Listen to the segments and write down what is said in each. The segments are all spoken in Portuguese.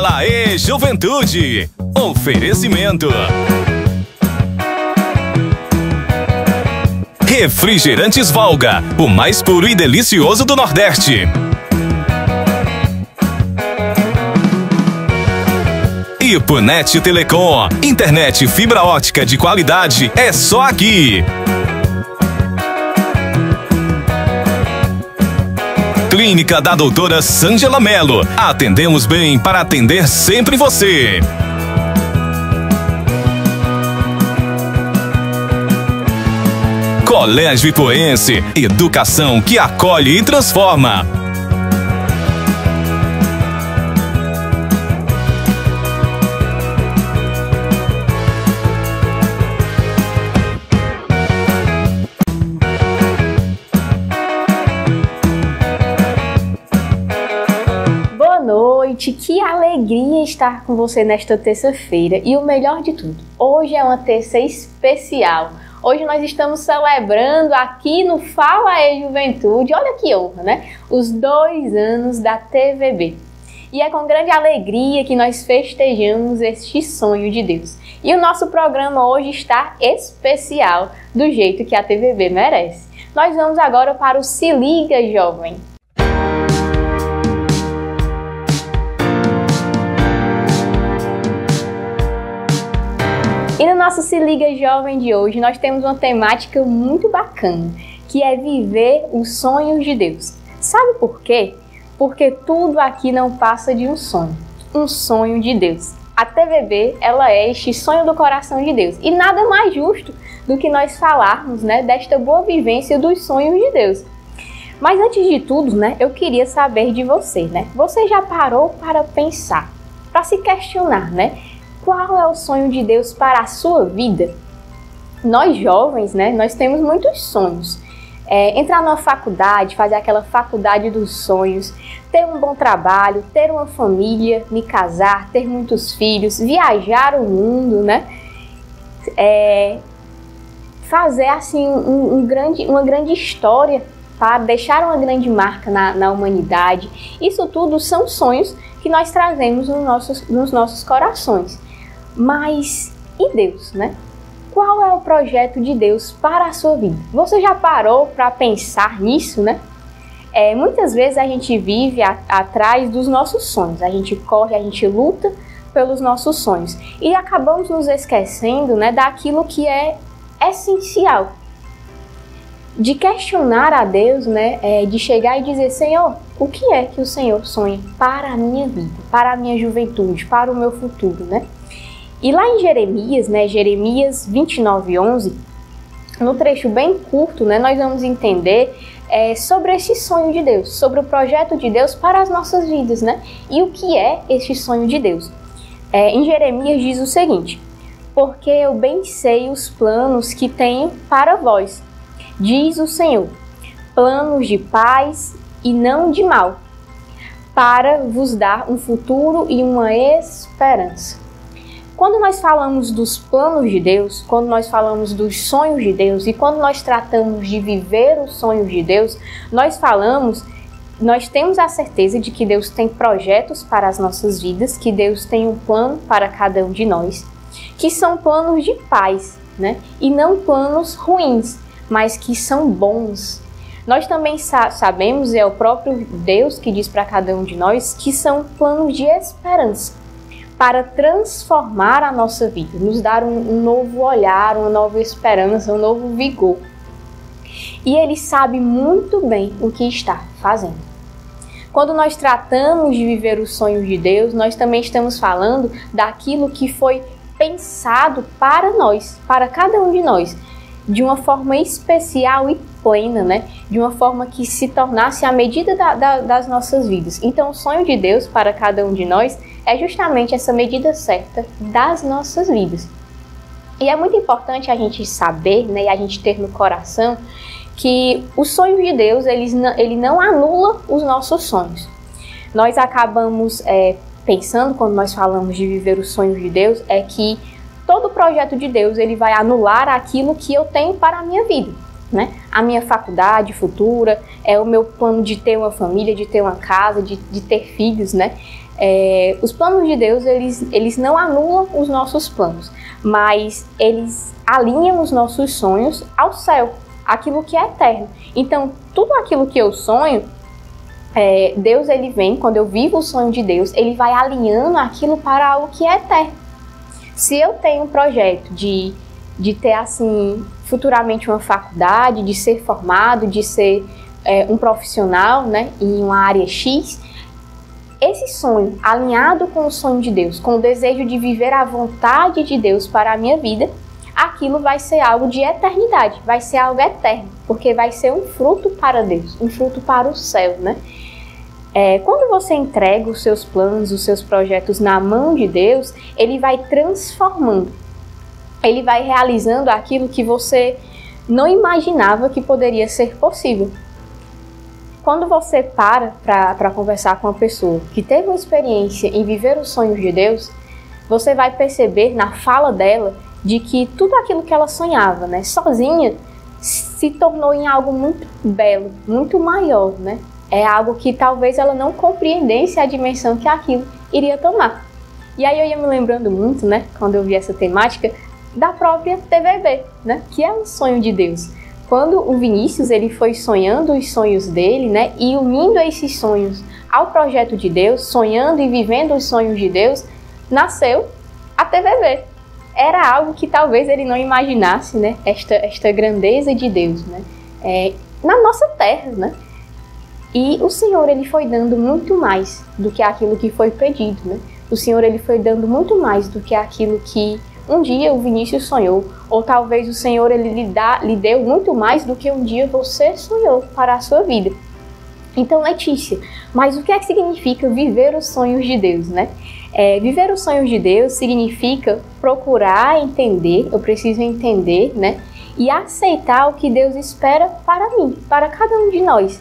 Fala aí, juventude! Oferecimento. Refrigerantes Valga, o mais puro e delicioso do Nordeste. Ipunet Telecom, internet fibra ótica de qualidade é só aqui. Clínica da Doutora Sângela Mello, atendemos bem para atender sempre você. Colégio Ipuense, educação que acolhe e transforma. Boa noite, que alegria estar com você nesta terça-feira e o melhor de tudo, hoje é uma terça especial. Hoje nós estamos celebrando aqui no Fala aí Juventude, olha que honra, né? Os 2 anos da TVB. E é com grande alegria que nós festejamos este sonho de Deus. E o nosso programa hoje está especial, do jeito que a TVB merece. Nós vamos agora para o Se Liga Jovem. E no nosso Se Liga Jovem de hoje, nós temos uma temática muito bacana, que é viver os sonhos de Deus. Sabe por quê? Porque tudo aqui não passa de um sonho de Deus. A TVB, ela é este sonho do coração de Deus. E nada mais justo do que nós falarmos, né, desta boa vivência dos sonhos de Deus. Mas antes de tudo, né, eu queria saber de você, né? Você já parou para pensar, para se questionar, né? Qual é o sonho de Deus para a sua vida? Nós jovens, né, nós temos muitos sonhos. Entrar numa faculdade, fazer aquela faculdade dos sonhos, ter um bom trabalho, ter uma família, me casar, ter muitos filhos, viajar o mundo, né? Fazer assim uma grande história, para deixar uma grande marca na humanidade. Isso tudo são sonhos que nós trazemos nos nossos corações. Mas e Deus, né? Qual é o projeto de Deus para a sua vida? Você já parou para pensar nisso, né? Muitas vezes a gente vive atrás dos nossos sonhos. A gente corre, a gente luta pelos nossos sonhos. E acabamos nos esquecendo, né, daquilo que é essencial. De questionar a Deus, né? De chegar e dizer, Senhor, o que é que o Senhor sonha para a minha vida, para a minha juventude, para o meu futuro, né? E lá em Jeremias, né, Jeremias 29:11, no trecho bem curto, né, nós vamos entender sobre esse sonho de Deus, sobre o projeto de Deus para as nossas vidas, né? E o que é este sonho de Deus? Em Jeremias diz o seguinte: porque eu bem sei os planos que tenho para vós, diz o Senhor, planos de paz e não de mal, para vos dar um futuro e uma esperança. Quando nós falamos dos planos de Deus, quando nós falamos dos sonhos de Deus e quando nós tratamos de viver os sonhos de Deus, nós temos a certeza de que Deus tem projetos para as nossas vidas, que Deus tem um plano para cada um de nós, que são planos de paz, né? E não planos ruins, mas que são bons. Nós também sabemos, é o próprio Deus que diz para cada um de nós, que são planos de esperança, para transformar a nossa vida, nos dar um novo olhar, uma nova esperança, um novo vigor. E Ele sabe muito bem o que está fazendo. Quando nós tratamos de viver os sonhos de Deus, nós também estamos falando daquilo que foi pensado para nós, para cada um de nós, de uma forma especial e plena, né? De uma forma que se tornasse a medida das nossas vidas. Então, o sonho de Deus para cada um de nós é justamente essa medida certa das nossas vidas. E é muito importante a gente saber, né, e a gente ter no coração que os sonhos de Deus, ele não anula os nossos sonhos. Nós acabamos pensando, quando nós falamos de viver os sonhos de Deus, é que todo projeto de Deus, ele vai anular aquilo que eu tenho para a minha vida. né? A minha faculdade futura, o meu plano de ter uma família, de ter uma casa, de ter filhos, né? Os planos de Deus, eles não anulam os nossos planos, mas eles alinham os nossos sonhos ao céu, aquilo que é eterno. Então, tudo aquilo que eu sonho, Deus, ele vem, quando eu vivo o sonho de Deus, ele vai alinhando aquilo para algo que é eterno. Se eu tenho um projeto de ter, assim, futuramente uma faculdade, de ser formado, de ser um profissional, né, em uma área X, esse sonho, alinhado com o sonho de Deus, com o desejo de viver a vontade de Deus para a minha vida, aquilo vai ser algo de eternidade, vai ser algo eterno, porque vai ser um fruto para Deus, um fruto para o céu, né? Quando você entrega os seus planos, os seus projetos na mão de Deus, ele vai transformando, ele vai realizando aquilo que você não imaginava que poderia ser possível. Quando você para conversar com uma pessoa que teve uma experiência em viver os sonhos de Deus, você vai perceber na fala dela de que tudo aquilo que ela sonhava, né, sozinha, se tornou em algo muito belo, muito maior, né? É algo que talvez ela não compreendesse a dimensão que aquilo iria tomar. E aí eu ia me lembrando muito, né, quando eu vi essa temática, da própria TVB, né, que é um sonho de Deus. Quando o Vinícius, ele foi sonhando os sonhos dele, né, e unindo esses sonhos ao projeto de Deus, sonhando e vivendo os sonhos de Deus, nasceu a TVB. Era algo que talvez ele não imaginasse, né, esta grandeza de Deus, né, na nossa terra, né. E o Senhor, ele foi dando muito mais do que aquilo que foi pedido, né. O Senhor, ele foi dando muito mais do que aquilo que um dia o Vinícius sonhou, ou talvez o Senhor, ele lhe deu muito mais do que um dia você sonhou para a sua vida. Então, Letícia, mas o que é que significa viver os sonhos de Deus, né? Viver os sonhos de Deus significa procurar entender, eu preciso entender, né? E aceitar o que Deus espera para mim, para cada um de nós.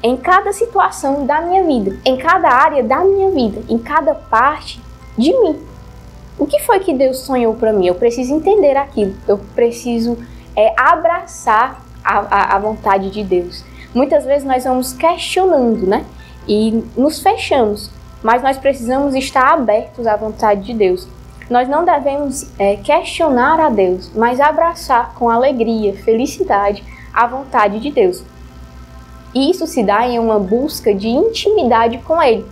Em cada situação da minha vida, em cada área da minha vida, em cada parte de mim. O que foi que Deus sonhou para mim? Eu preciso entender aquilo, eu preciso abraçar a vontade de Deus. Muitas vezes nós vamos questionando, né? E nos fechamos, mas nós precisamos estar abertos à vontade de Deus. Nós não devemos questionar a Deus, mas abraçar com alegria, felicidade, a vontade de Deus. E isso se dá em uma busca de intimidade com Ele.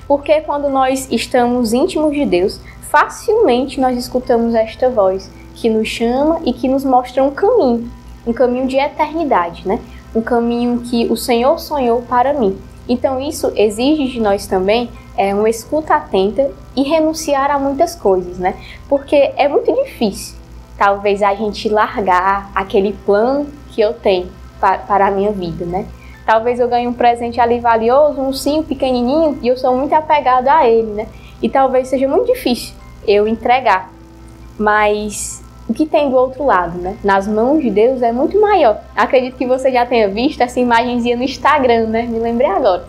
Porque quando nós estamos íntimos de Deus, facilmente nós escutamos esta voz que nos chama e que nos mostra um caminho de eternidade, né? Um caminho que o Senhor sonhou para mim. Então isso exige de nós também uma escuta atenta e renunciar a muitas coisas, né? Porque é muito difícil, talvez, a gente largar aquele plano que eu tenho para a minha vida, né? Talvez eu ganhe um presente ali valioso, um ursinho pequenininho, e eu sou muito apegado a ele, né? E talvez seja muito difícil eu entregar. Mas o que tem do outro lado, né? Nas mãos de Deus é muito maior. Acredito que você já tenha visto essa imagenzinha no Instagram, né? Me lembrei agora.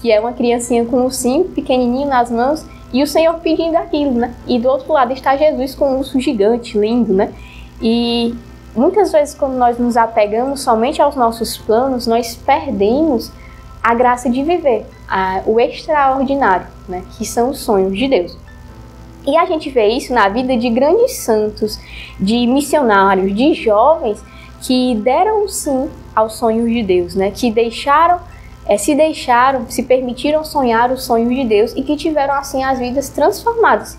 Que é uma criancinha com um ursinho pequenininho nas mãos e o Senhor pedindo aquilo, né? E do outro lado está Jesus com um urso gigante, lindo, né? E muitas vezes, quando nós nos apegamos somente aos nossos planos, nós perdemos a graça de viver, o extraordinário, né, que são os sonhos de Deus. E a gente vê isso na vida de grandes santos, de missionários, de jovens que deram sim aos sonhos de Deus, né, que se permitiram sonhar os sonhos de Deus e que tiveram assim as vidas transformadas.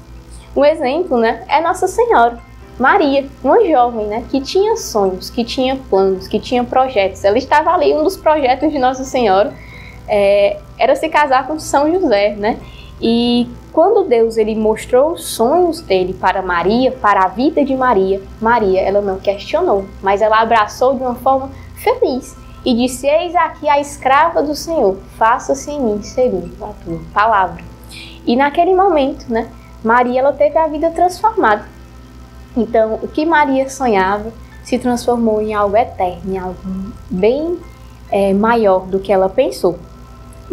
Um exemplo, né, é Nossa Senhora. Maria, uma jovem, né, que tinha sonhos, que tinha planos, que tinha projetos. Ela estava ali, um dos projetos de Nossa Senhora era se casar com São José, né? E quando Deus ele mostrou os sonhos dele para Maria, para a vida de Maria, ela não questionou, mas ela abraçou de uma forma feliz e disse: eis aqui a escrava do Senhor, faça-se em mim segundo a tua palavra. E naquele momento, né, Maria ela teve a vida transformada. Então, o que Maria sonhava se transformou em algo eterno, em algo bem maior do que ela pensou.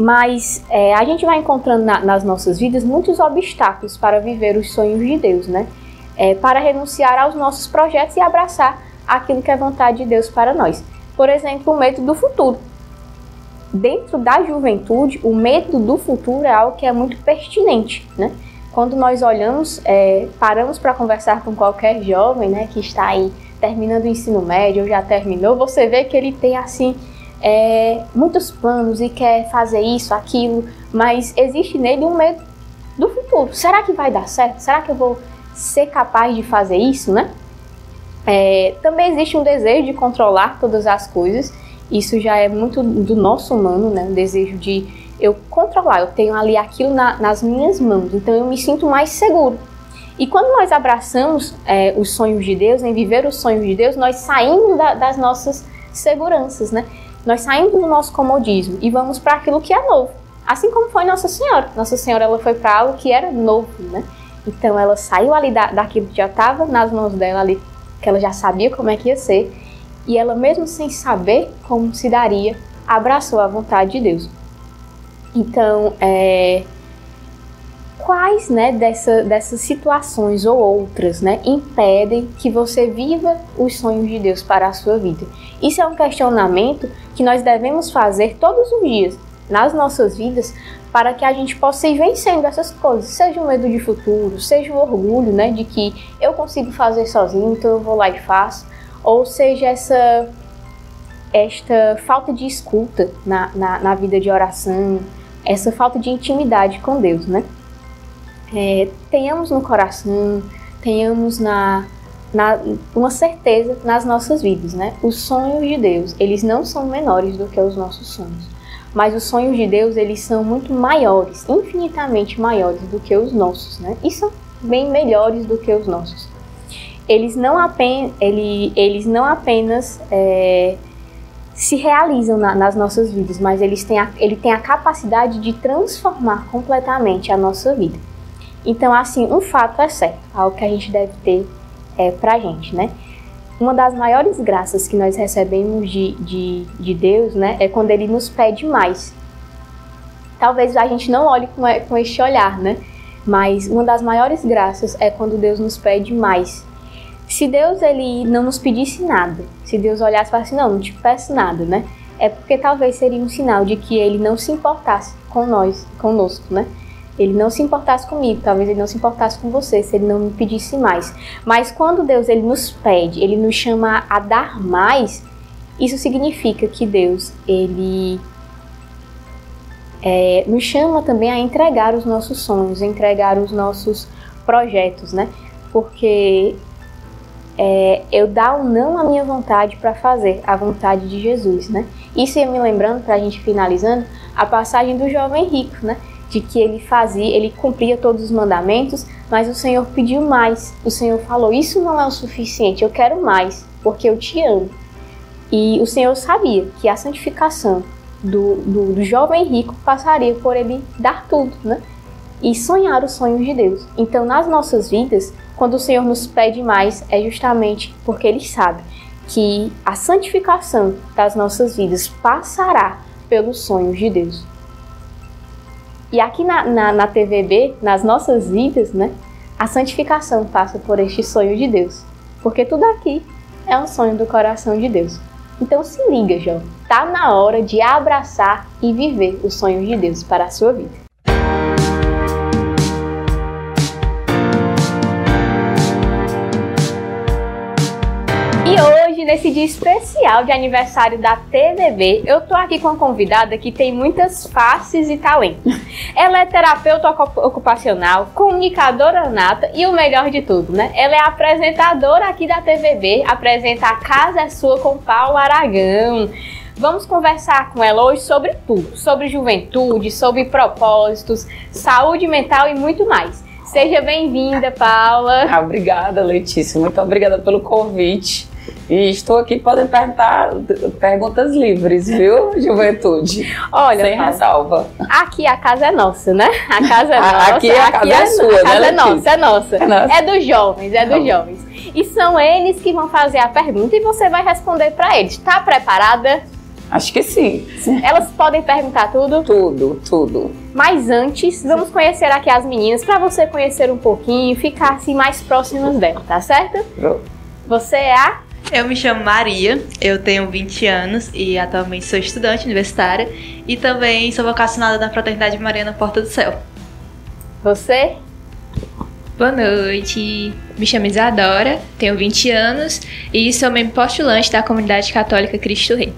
Mas a gente vai encontrando nas nossas vidas muitos obstáculos para viver os sonhos de Deus, né? Para renunciar aos nossos projetos e abraçar aquilo que é vontade de Deus para nós. Por exemplo, o medo do futuro. Dentro da juventude, o medo do futuro é algo que é muito pertinente, né? Quando nós olhamos, paramos para conversar com qualquer jovem, né, que está aí terminando o ensino médio ou já terminou, você vê que ele tem assim muitos planos e quer fazer isso, aquilo, mas existe nele um medo do futuro. Será que vai dar certo? Será que eu vou ser capaz de fazer isso, né? Também existe um desejo de controlar todas as coisas. Isso já é muito do nosso humano, né? O desejo de eu controlar, eu tenho ali aquilo nas minhas mãos, então eu me sinto mais seguro. E quando nós abraçamos os sonhos de Deus, em viver os sonhos de Deus, nós saímos das nossas seguranças, né? Nós saímos do nosso comodismo e vamos para aquilo que é novo. Assim como foi Nossa Senhora. Nossa Senhora, ela foi para algo que era novo, né? Então ela saiu ali daquilo que já estava nas mãos dela ali, que ela já sabia como é que ia ser. E ela, mesmo sem saber como se daria, abraçou a vontade de Deus. Então, quais, né, dessas situações ou outras, né, impedem que você viva os sonhos de Deus para a sua vida? Isso é um questionamento que nós devemos fazer todos os dias nas nossas vidas para que a gente possa ir vencendo essas coisas. Seja o medo de futuro, seja o orgulho, né, de que eu consigo fazer sozinho, então eu vou lá e faço. Ou seja, esta falta de escuta na vida de oração, essa falta de intimidade com Deus, né? Tenhamos no coração, tenhamos uma certeza nas nossas vidas, né? Os sonhos de Deus, eles não são menores do que os nossos sonhos. Mas os sonhos de Deus, eles são muito maiores, infinitamente maiores do que os nossos, né? E são bem melhores do que os nossos. Eles não apenas se realizam nas nossas vidas, mas ele tem a capacidade de transformar completamente a nossa vida. Então, assim, um fato é certo, algo que a gente deve ter pra gente, né? Uma das maiores graças que nós recebemos de Deus, né, é quando Ele nos pede mais. Talvez a gente não olhe com este olhar, né? Mas uma das maiores graças é quando Deus nos pede mais. Se Deus ele não nos pedisse nada, se Deus olhasse e falasse, não te peço nada, né? É porque talvez seria um sinal de que Ele não se importasse conosco, né? Ele não se importasse comigo, talvez Ele não se importasse com você, se Ele não me pedisse mais. Mas quando Deus ele nos pede, Ele nos chama a dar mais, isso significa que Deus, Ele nos chama também a entregar os nossos sonhos, a entregar os nossos projetos, né? Porque eu dar um não à minha vontade para fazer a vontade de Jesus, né? Isso ia me lembrando, para a gente finalizando, a passagem do jovem rico, né? De que ele cumpria todos os mandamentos, mas o Senhor pediu mais. O Senhor falou, isso não é o suficiente, eu quero mais, porque eu te amo. E o Senhor sabia que a santificação do jovem rico passaria por ele dar tudo, né? E sonhar os sonhos de Deus. Então, nas nossas vidas, quando o Senhor nos pede mais, é justamente porque Ele sabe que a santificação das nossas vidas passará pelos sonhos de Deus. E aqui na TVB, nas nossas vidas, né, a santificação passa por este sonho de Deus. Porque tudo aqui é um sonho do coração de Deus. Então se liga, jovem. Tá na hora de abraçar e viver os sonhos de Deus para a sua vida. Nesse dia especial de aniversário da TVB, eu tô aqui com uma convidada que tem muitas faces e talentos. Ela é terapeuta ocupacional, comunicadora nata e o melhor de tudo, né? Ela é apresentadora aqui da TVB, apresenta A Casa é Sua com Paulo Aragão. Vamos conversar com ela hoje sobre tudo, sobre juventude, sobre propósitos, saúde mental e muito mais. Seja bem-vinda, Paula. Obrigada, Letícia. Muito obrigada pelo convite. E estou aqui, podem perguntar perguntas livres, viu, juventude? Olha, sem ressalva. Aqui a casa é nossa, né? A casa é nossa. Aqui a casa é sua, né? A casa é nossa, é nossa. É dos jovens, é dos jovens. E são eles que vão fazer a pergunta e você vai responder para eles. Tá preparada? Acho que sim. Elas podem perguntar tudo? Tudo. Mas antes, vamos conhecer aqui as meninas, para você conhecer um pouquinho, ficar assim mais próximas dela, tá certo? Pronto. Você é a Eu me chamo Maria, eu tenho 20 anos e atualmente sou estudante universitária e também sou vocacionada na Fraternidade Mariana Porta do Céu. Você? Boa noite, me chamo Isadora, tenho 20 anos e sou membro postulante da Comunidade Católica Cristo Rei.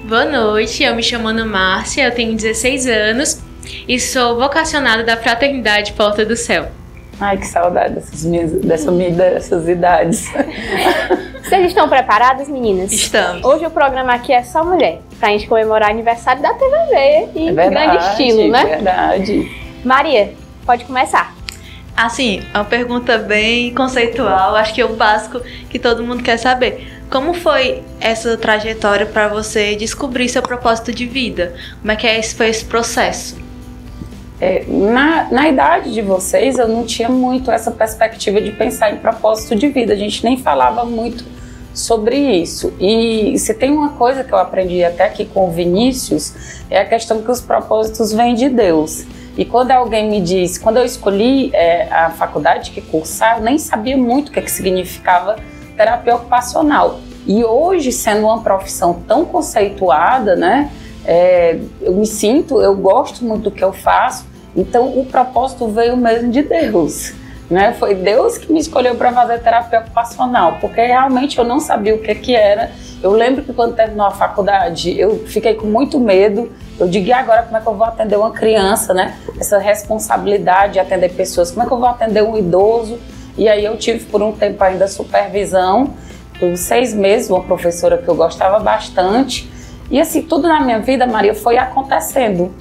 Boa noite, eu me chamo Ana Márcia, eu tenho 16 anos e sou vocacionada da Fraternidade Porta do Céu. Ai, que saudade dessas idades. Vocês estão preparadas, meninas? Estamos. Hoje o programa aqui é só mulher, pra gente comemorar o aniversário da TVB e em grande estilo, né? É verdade. Maria, pode começar. Assim, é uma pergunta bem conceitual, acho que é o básico que todo mundo quer saber. Como foi essa trajetória para você descobrir seu propósito de vida? Como é que foi esse processo? Na idade de vocês, eu não tinha muito essa perspectiva de pensar em propósito de vida. A gente nem falava muito sobre isso. E se tem uma coisa que eu aprendi até aqui com o Vinícius, é a questão que os propósitos vêm de Deus. E quando alguém me diz, quando eu escolhi a faculdade que cursar, eu nem sabia muito o que significava terapia ocupacional. E hoje, sendo uma profissão tão conceituada, né, eu gosto muito do que eu faço, então o propósito veio mesmo de Deus. Né? Foi Deus que me escolheu para fazer terapia ocupacional, porque realmente eu não sabia o que era. Eu lembro que quando terminou a faculdade, eu fiquei com muito medo. Eu digo, e agora como é que eu vou atender uma criança, né? Essa responsabilidade de atender pessoas, como é que eu vou atender um idoso? E aí eu tive por um tempo ainda supervisão, por 6 meses, uma professora que eu gostava bastante. E assim, tudo na minha vida, Maria, foi acontecendo.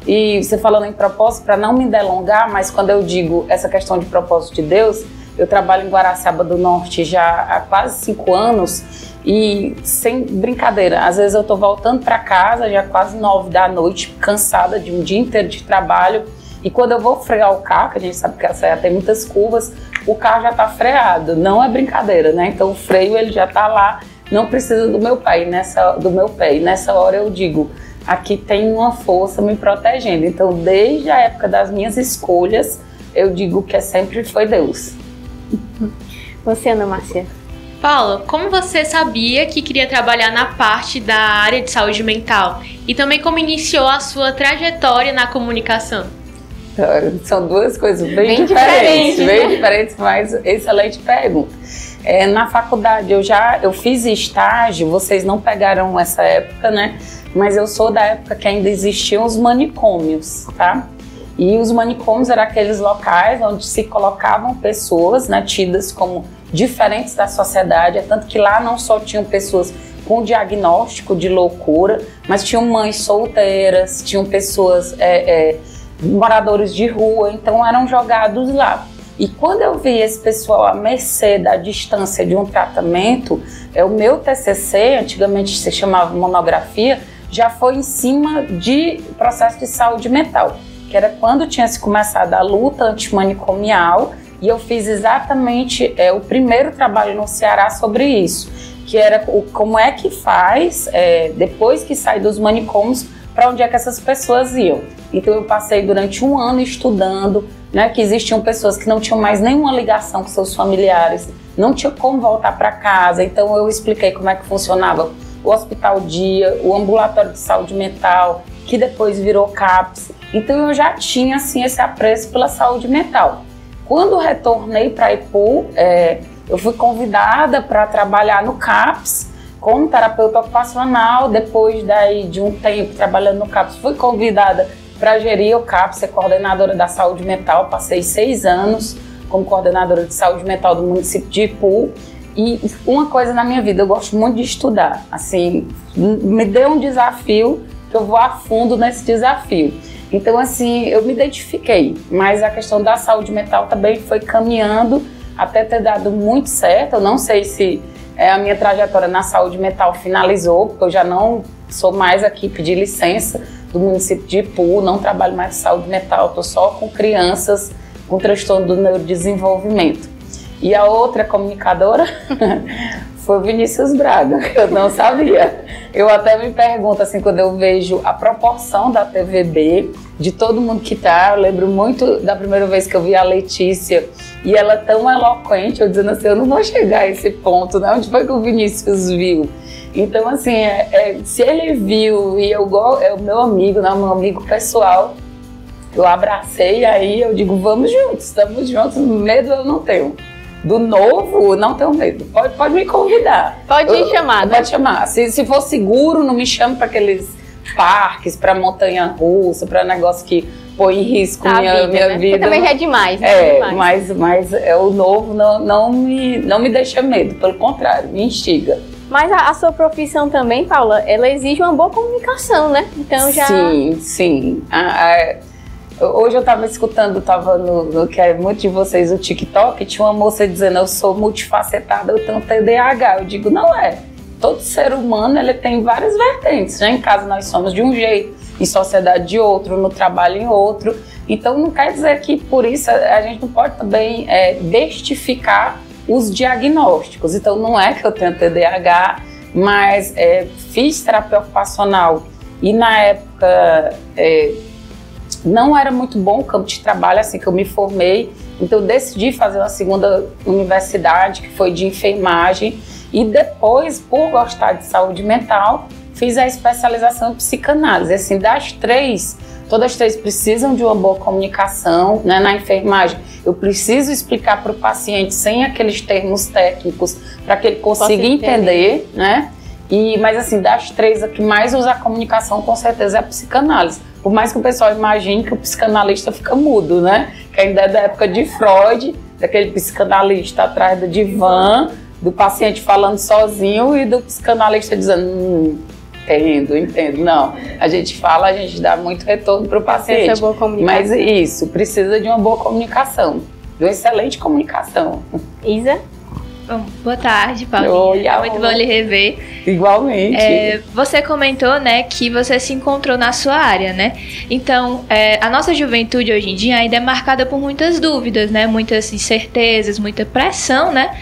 E você falando em propósito, para não me delongar, mas quando eu digo essa questão de propósito de Deus, eu trabalho em Guaraciaba do Norte já há quase 5 anos e sem brincadeira, às vezes eu tô voltando para casa já quase 9 da noite, cansada de um dia inteiro de trabalho, e quando eu vou frear o carro, que a gente sabe que a serra tem muitas curvas, o carro já tá freado, não é brincadeira, né? Então o freio ele já tá lá, não precisa do meu pé, e nessa hora eu digo, aqui tem uma força me protegendo. Então, desde a época das minhas escolhas, eu digo que sempre foi Deus. Você, Ana Márcia? Paulo, como você sabia que queria trabalhar na parte da área de saúde mental? E também como iniciou a sua trajetória na comunicação? São duas coisas bem diferentes, mas excelente pergunta. Na faculdade eu fiz estágio, vocês não pegaram essa época, né? Mas eu sou da época que ainda existiam os manicômios, tá? E os manicômios eram aqueles locais onde se colocavam pessoas, né, tidas como diferentes da sociedade, tanto que lá não só tinham pessoas com diagnóstico de loucura, mas tinham mães solteiras, tinham pessoas, moradores de rua, então eram jogados lá. E quando eu vi esse pessoal à mercê da distância de um tratamento, o meu TCC, antigamente se chamava monografia, já foi em cima de processo de saúde mental, que era quando tinha se começado a luta antimanicomial, e eu fiz exatamente o primeiro trabalho no Ceará sobre isso, que era como é que faz, depois que sai dos manicômios, para onde é que essas pessoas iam. Então eu passei durante 1 ano estudando, né, que existiam pessoas que não tinham mais nenhuma ligação com seus familiares, não tinham como voltar para casa, então eu expliquei como é que funcionava o Hospital Dia, o Ambulatório de Saúde Mental, que depois virou CAPS. Então eu já tinha assim, esse apreço pela saúde mental. Quando retornei para Ipu, eu fui convidada para trabalhar no CAPS como terapeuta ocupacional. Depois de um tempo trabalhando no CAPS, fui convidada para gerir o CAPS, ser coordenadora da saúde mental. Passei 6 anos como coordenadora de saúde mental do município de Ipu. E uma coisa na minha vida, eu gosto muito de estudar. Assim, me deu um desafio que eu vou a fundo nesse desafio. Então, assim, eu me identifiquei. Mas a questão da saúde mental também foi caminhando até ter dado muito certo. Eu não sei se a minha trajetória na saúde mental finalizou, porque eu já não sou mais aqui, pedi licença do município de Ipu, não trabalho mais em saúde mental, estou só com crianças com transtorno do neurodesenvolvimento. E a outra comunicadora foi o Vinícius Braga, que eu não sabia. Eu até me pergunto, assim, quando eu vejo a proporção da TVB, de todo mundo que tá, eu lembro muito da primeira vez que eu vi a Letícia E ela tão eloquente, eu dizendo assim, eu não vou chegar a esse ponto, né? Onde foi que o Vinícius viu? Então, assim, se ele viu e é o meu amigo, né? O meu amigo pessoal, eu abracei e aí eu digo, vamos juntos, estamos juntos, medo eu não tenho. Do novo, não tenho medo. Pode me convidar. Pode me chamar, né? Pode chamar. Se for seguro, não me chame para aqueles parques, para montanha-russa, para negócio que põe em risco minha né? vida. Também já é demais, né? Mas o novo não me deixa medo, pelo contrário, me instiga. Mas a sua profissão também, Paula, ela exige uma boa comunicação, né? Então já... Sim. Hoje eu estava escutando, no que é muito de vocês, o TikTok, tinha uma moça dizendo, eu sou multifacetada, eu tenho TDAH. Eu digo, não é. Todo ser humano, ele tem várias vertentes. Já em casa nós somos de um jeito, em sociedade de outro, no trabalho em outro. Então não quer dizer que por isso a gente não pode também destificar os diagnósticos. Então não é que eu tenho TDAH, mas fiz terapia ocupacional e na época não era muito bom o campo de trabalho assim que eu me formei. Então eu decidi fazer uma segunda universidade que foi de enfermagem e depois, por gostar de saúde mental, fiz a especialização em psicanálise. Assim, das três, todas as três precisam de uma boa comunicação, né? Na enfermagem, eu preciso explicar para o paciente sem aqueles termos técnicos para que ele consiga entender, né? Mas assim, das três, a que mais usa a comunicação com certeza é a psicanálise. Por mais que o pessoal imagine que o psicanalista fica mudo, né? Que ainda é da época de Freud, daquele psicanalista atrás do divã, do paciente falando sozinho e do psicanalista dizendo, entendo. Não, a gente fala, a gente dá muito retorno para o paciente. Essa é boa comunicação. Mas isso, precisa de uma boa comunicação, de uma excelente comunicação. Isa? Bom, boa tarde, Paulinha. É muito bom lhe rever. Igualmente. Você comentou, né, que você se encontrou na sua área, né? Então, a nossa juventude hoje em dia ainda é marcada por muitas dúvidas, né? Muitas incertezas, muita pressão, né?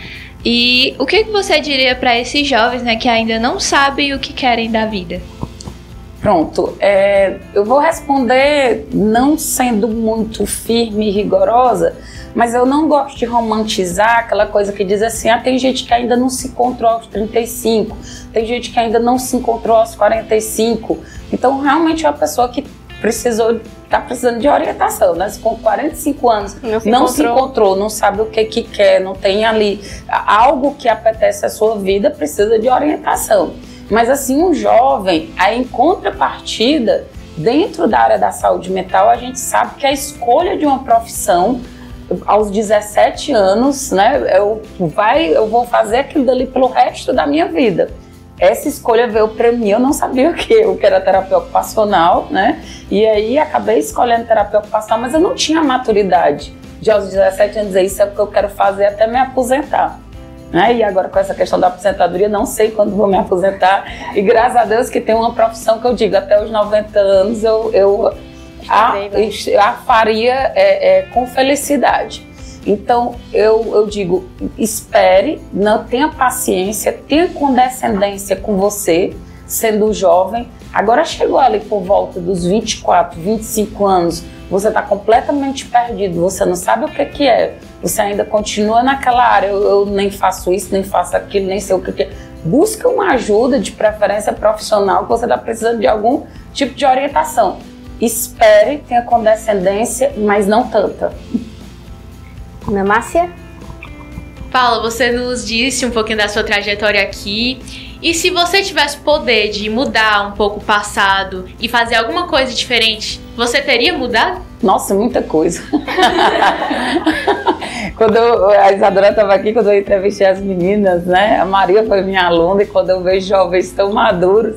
E o que você diria para esses jovens, né, que ainda não sabem o que querem da vida? Pronto, eu vou responder não sendo muito firme e rigorosa, mas eu não gosto de romantizar aquela coisa que diz assim, tem gente que ainda não se encontrou aos 35, tem gente que ainda não se encontrou aos 45, então realmente é uma pessoa que está precisando de orientação, né? Se com 45 anos não se encontrou, não sabe o que quer, não tem ali algo que apetece a sua vida, precisa de orientação. Mas assim, um jovem, em contrapartida, dentro da área da saúde mental, a gente sabe que a escolha de uma profissão, aos 17 anos, né, eu vou fazer aquilo dali pelo resto da minha vida. Essa escolha veio para mim, eu não sabia o que era terapia ocupacional, né? E aí acabei escolhendo terapia ocupacional, mas eu não tinha maturidade de aos 17 anos dizer isso é o que eu quero fazer até me aposentar. Né? E agora com essa questão da aposentadoria, não sei quando vou me aposentar. E graças a Deus que tem uma profissão que eu digo, até os 90 anos eu a faria com felicidade. Então, eu digo, espere, não tenha paciência, tenha condescendência com você, sendo jovem. Agora chegou ali por volta dos 24, 25 anos, você está completamente perdido, você não sabe o que é, você ainda continua naquela área, eu nem faço isso, nem faço aquilo, nem sei o que é. Busca uma ajuda, de preferência profissional, que você está precisando de algum tipo de orientação. Espere, tenha condescendência, mas não tanta. Ana Márcia? Paula, você nos disse um pouquinho da sua trajetória aqui. E se você tivesse poder de mudar um pouco o passado e fazer alguma coisa diferente, você teria mudado? Nossa, muita coisa. Quando a Isadora estava aqui, quando eu entrevistei as meninas, né? A Maria foi minha aluna e quando eu vejo jovens tão maduros,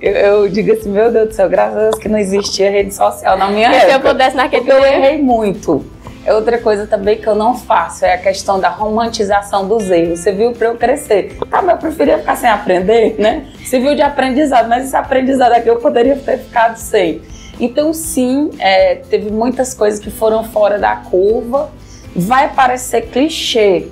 eu digo assim, meu Deus do céu, graças a Deus que não existia rede social na minha época. Se eu pudesse naquele tempo, eu errei muito. Outra coisa também que eu não faço é a questão da romantização dos erros. Você viu para eu crescer. Mas eu preferia ficar sem aprender, né? Você viu de aprendizado, mas esse aprendizado aqui eu poderia ter ficado sem. Então, sim, teve muitas coisas que foram fora da curva. Vai parecer clichê,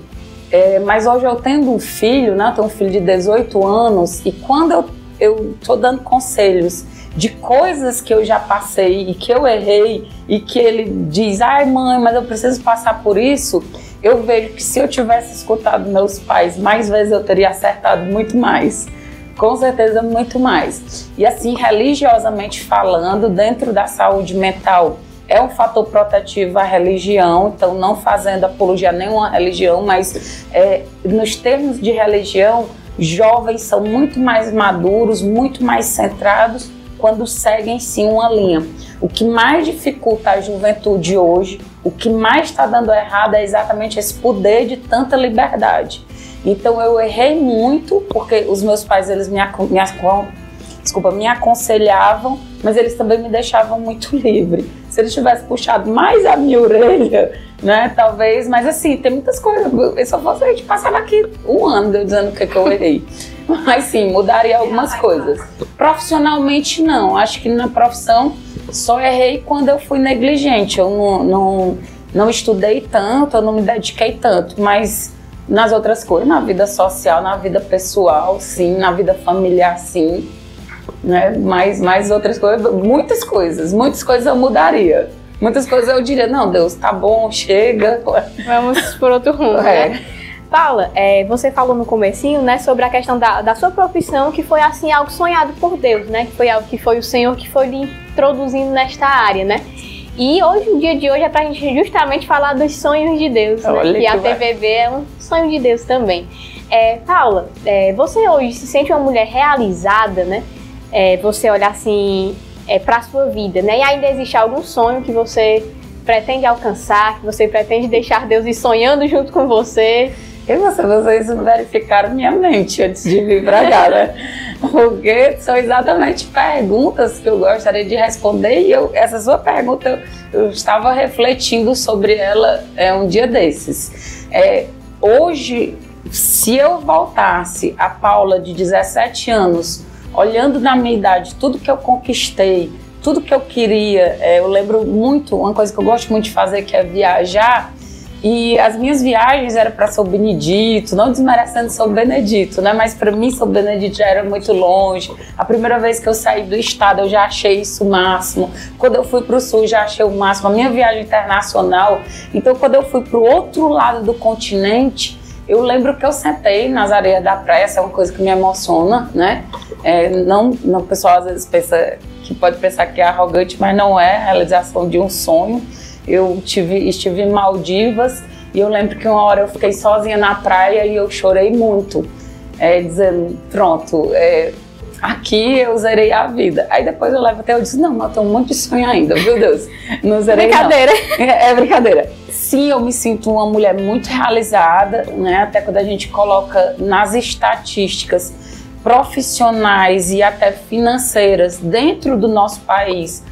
mas hoje eu tendo um filho, né? Eu tenho um filho de 18 anos e quando eu tô dando conselhos de coisas que eu já passei e que eu errei e que ele diz, ai mãe, mas eu preciso passar por isso, eu vejo que se eu tivesse escutado meus pais mais vezes, eu teria acertado muito mais. Com certeza, muito mais. E assim, religiosamente falando, dentro da saúde mental, é um fator protetivo a religião, então não fazendo apologia a nenhuma religião, mas nos termos de religião, jovens são muito mais maduros, muito mais centrados quando seguem sim uma linha. O que mais dificulta a juventude hoje, o que mais está dando errado é exatamente esse poder de tanta liberdade. Então eu errei muito, porque os meus pais eles me aconselhavam, mas eles também me deixavam muito livre. Se eles tivessem puxado mais a minha orelha, né, talvez, mas assim, tem muitas coisas. Eu só fosse, a gente passava aqui um ano eu dizendo o que eu errei. Mas sim, mudaria algumas coisas. Profissionalmente não, acho que na profissão só errei quando eu fui negligente. Eu não estudei tanto, eu não me dediquei tanto, mas nas outras coisas, na vida social, na vida pessoal, sim, na vida familiar, sim, né? Mas outras coisas, muitas coisas eu mudaria. Muitas coisas eu diria, não, Deus, tá bom, chega. Vamos por outro rumo, né? Paula, você falou no comecinho, né, sobre a questão da sua profissão, que foi assim algo sonhado por Deus, né? Que foi algo que foi o Senhor que foi lhe introduzindo nesta área, né? E hoje, o dia de hoje, é pra gente justamente falar dos sonhos de Deus, né? E a TVB é um sonho de Deus também. Paula, você hoje se sente uma mulher realizada, né? Você olha assim pra sua vida, né? E ainda existe algum sonho que você pretende alcançar, que você pretende deixar Deus ir sonhando junto com você? E vocês verificaram minha mente antes de vir pra cá, né? Porque são exatamente perguntas que eu gostaria de responder e essa sua pergunta eu estava refletindo sobre ela um dia desses. Hoje, se eu voltasse a Paula de 17 anos, olhando na minha idade, tudo que eu conquistei, tudo que eu queria, eu lembro muito, uma coisa que eu gosto muito de fazer, que é viajar. E as minhas viagens eram para São Benedito, não desmerecendo São Benedito, né? Mas para mim São Benedito já era muito longe. A primeira vez que eu saí do estado eu já achei isso o máximo. Quando eu fui para o sul já achei o máximo. A minha viagem internacional. Então quando eu fui para o outro lado do continente, eu lembro que eu sentei nas areias da praia. Essa é uma coisa que me emociona, né? O pessoal às vezes pode pensar que é arrogante, mas não é a realização de um sonho. Eu estive em Maldivas e eu lembro que uma hora eu fiquei sozinha na praia e eu chorei muito, dizendo, pronto, aqui eu zerei a vida. Aí depois eu levo até, eu disse, não, mas eu tenho um monte de sonho ainda, viu Deus? Não zerei brincadeira. Não. É brincadeira. Sim, eu me sinto uma mulher muito realizada, né? Até quando a gente coloca nas estatísticas profissionais e até financeiras dentro do nosso país,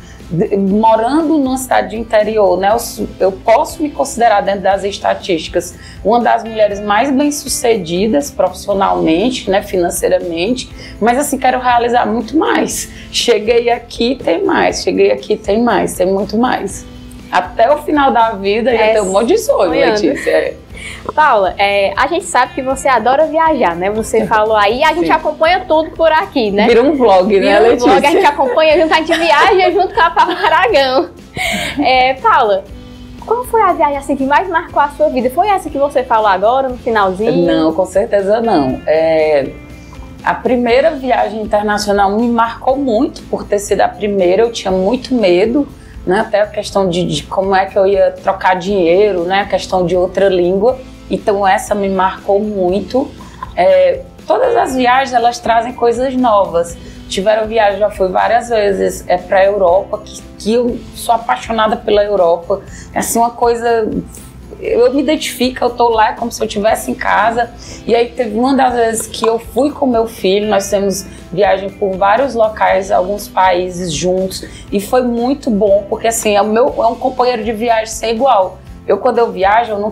morando numa cidade de interior, né, eu posso me considerar dentro das estatísticas uma das mulheres mais bem-sucedidas profissionalmente, né, financeiramente, mas assim, quero realizar muito mais. Cheguei aqui, tem mais, cheguei aqui, tem mais, tem muito mais. Até o final da vida ia ter um monte de sonho, Letícia. Paula, a gente sabe que você adora viajar, né? Você falou aí, a gente acompanha tudo por aqui, né? Vira um vlog, né, Letícia? Vlog, a gente acompanha junto, a gente viaja junto com a Paula Aragão. Paula, qual foi a viagem assim que mais marcou a sua vida? Foi essa que você falou agora, no finalzinho? Não, com certeza não. A primeira viagem internacional me marcou muito por ter sido a primeira, eu tinha muito medo, né, até a questão de como é que eu ia trocar dinheiro, né, a questão de outra língua, então essa me marcou muito. Todas as viagens, elas trazem coisas novas. Tiveram viagem, já fui várias vezes para a Europa, que eu sou apaixonada pela Europa, é assim uma coisa... Eu me identifico, eu tô lá como se eu estivesse em casa. E aí teve uma das vezes que eu fui com meu filho, nós temos viagem por vários locais, alguns países juntos, e foi muito bom, porque assim, é um companheiro de viagem sem igual. Quando eu viajo, eu não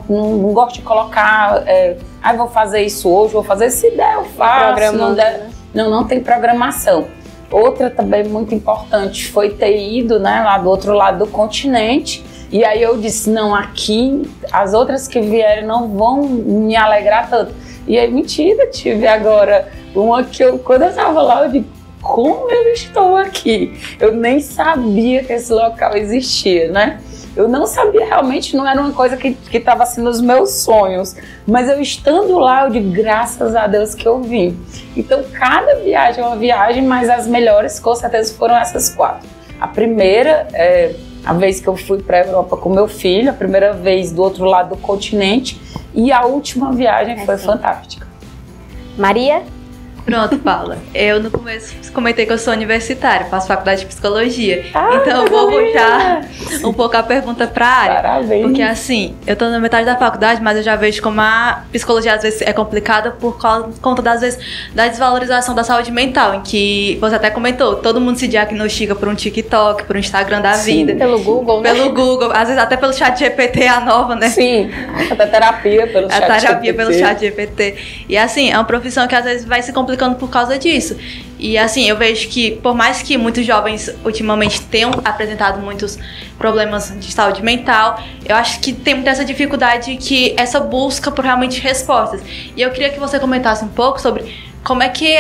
gosto de colocar, vou fazer isso hoje, vou fazer, se der eu faço, não der, não tem programação. Outra também muito importante foi ter ido, né, lá do outro lado do continente. E aí eu disse, não, aqui as outras que vierem não vão me alegrar tanto. E aí, mentira, tive agora uma que quando eu tava lá, eu digo, como eu estou aqui? Eu nem sabia que esse local existia, né? Eu não sabia realmente, não era uma coisa que estava assim nos meus sonhos, mas eu estando lá, eu digo, graças a Deus que eu vim. Então cada viagem é uma viagem, mas as melhores com certeza foram essas 4. A primeira a vez que eu fui para a Europa com meu filho, a primeira vez do outro lado do continente, e a última viagem foi fantástica. Maria? Pronto, Paula. Eu no começo comentei que eu sou universitária, faço faculdade de psicologia. Ah, então eu vou puxar um pouco a pergunta para a área. Parabéns. Porque assim, eu tô na metade da faculdade, mas eu já vejo como a psicologia às vezes é complicada por conta das vezes da desvalorização da saúde mental, em que você até comentou, todo mundo se diagnostica por um TikTok, por um Instagram da vida. Pelo Google, né? Pelo Google, às vezes até pelo chat GPT, a nova, né? Sim, até terapia pelo chat GPT. A terapia pelo chat GPT. E assim, é uma profissão que às vezes vai se complicando por causa disso. E assim, eu vejo que por mais que muitos jovens ultimamente tenham apresentado muitos problemas de saúde mental, eu acho que tem muita essa dificuldade, que essa busca por realmente respostas. E eu queria que você comentasse um pouco sobre como é que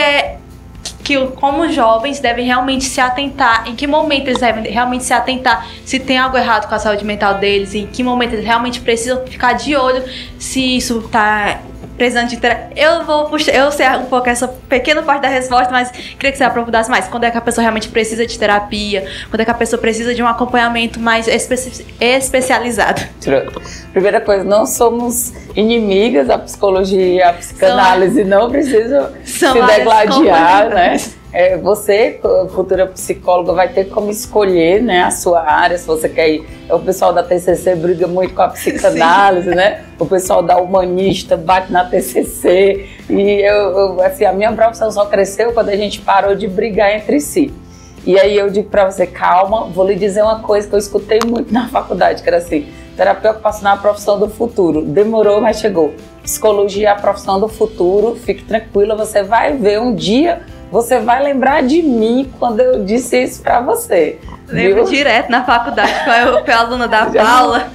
como os jovens devem realmente se atentar, em que momento eles devem realmente se atentar se tem algo errado com a saúde mental deles, em que momento eles realmente precisam ficar de olho se isso está precisando de terapia. Eu sei um pouco essa pequena parte da resposta, mas queria que você aprofundasse mais. Quando é que a pessoa realmente precisa de terapia? Quando é que a pessoa precisa de um acompanhamento mais especializado? Primeira coisa, não somos inimigas, a psicologia e a psicanálise não precisam se degladiar, né? Você, futura psicóloga, vai ter como escolher, né, a sua área, se você quer ir. O pessoal da TCC briga muito com a psicanálise, né? O pessoal da humanista bate na TCC. E assim, a minha profissão só cresceu quando a gente parou de brigar entre si. E aí eu digo pra você, calma, vou lhe dizer uma coisa que eu escutei muito na faculdade, que era assim, terapia ocupacional é a profissão do futuro. Demorou, mas chegou. Psicologia é a profissão do futuro, fique tranquila, você vai ver um dia. Você vai lembrar de mim quando eu disse isso pra você. Lembro direto na faculdade, eu fui aluna da Paula,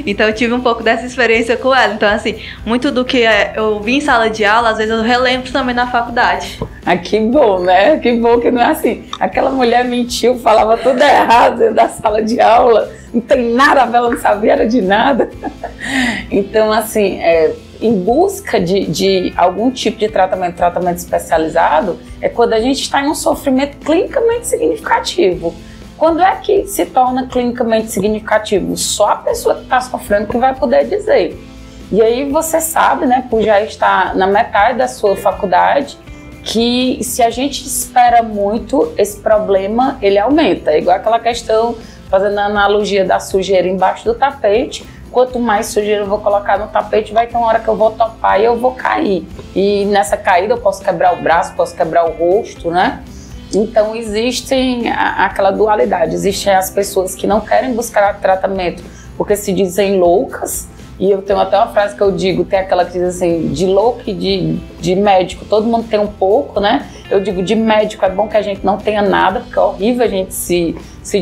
então eu tive um pouco dessa experiência com ela. Então, assim, muito do que eu vi em sala de aula, às vezes eu relembro também na faculdade. Ah, que bom, né? Que bom que não é assim. Aquela mulher mentiu, falava tudo errado dentro da sala de aula, não tem nada a ver, ela não sabia era de nada. Então, assim, em busca de algum tipo de tratamento especializado, é quando a gente está em um sofrimento clinicamente significativo. Quando é que se torna clinicamente significativo? Só a pessoa que está sofrendo que vai poder dizer. E aí você sabe, né, por já estar na metade da sua faculdade, que se a gente espera muito, esse problema ele aumenta. É igual aquela questão, fazendo a analogia da sujeira embaixo do tapete. Quanto mais sujeira eu vou colocar no tapete, vai ter uma hora que eu vou topar e eu vou cair. E nessa caída eu posso quebrar o braço, posso quebrar o rosto, né? Então existem aquela dualidade. Existem as pessoas que não querem buscar tratamento porque se dizem loucas. E eu tenho até uma frase que eu digo, tem aquela que diz assim, de louco e de médico, todo mundo tem um pouco, né? Eu digo, de médico é bom que a gente não tenha nada, porque é horrível a gente se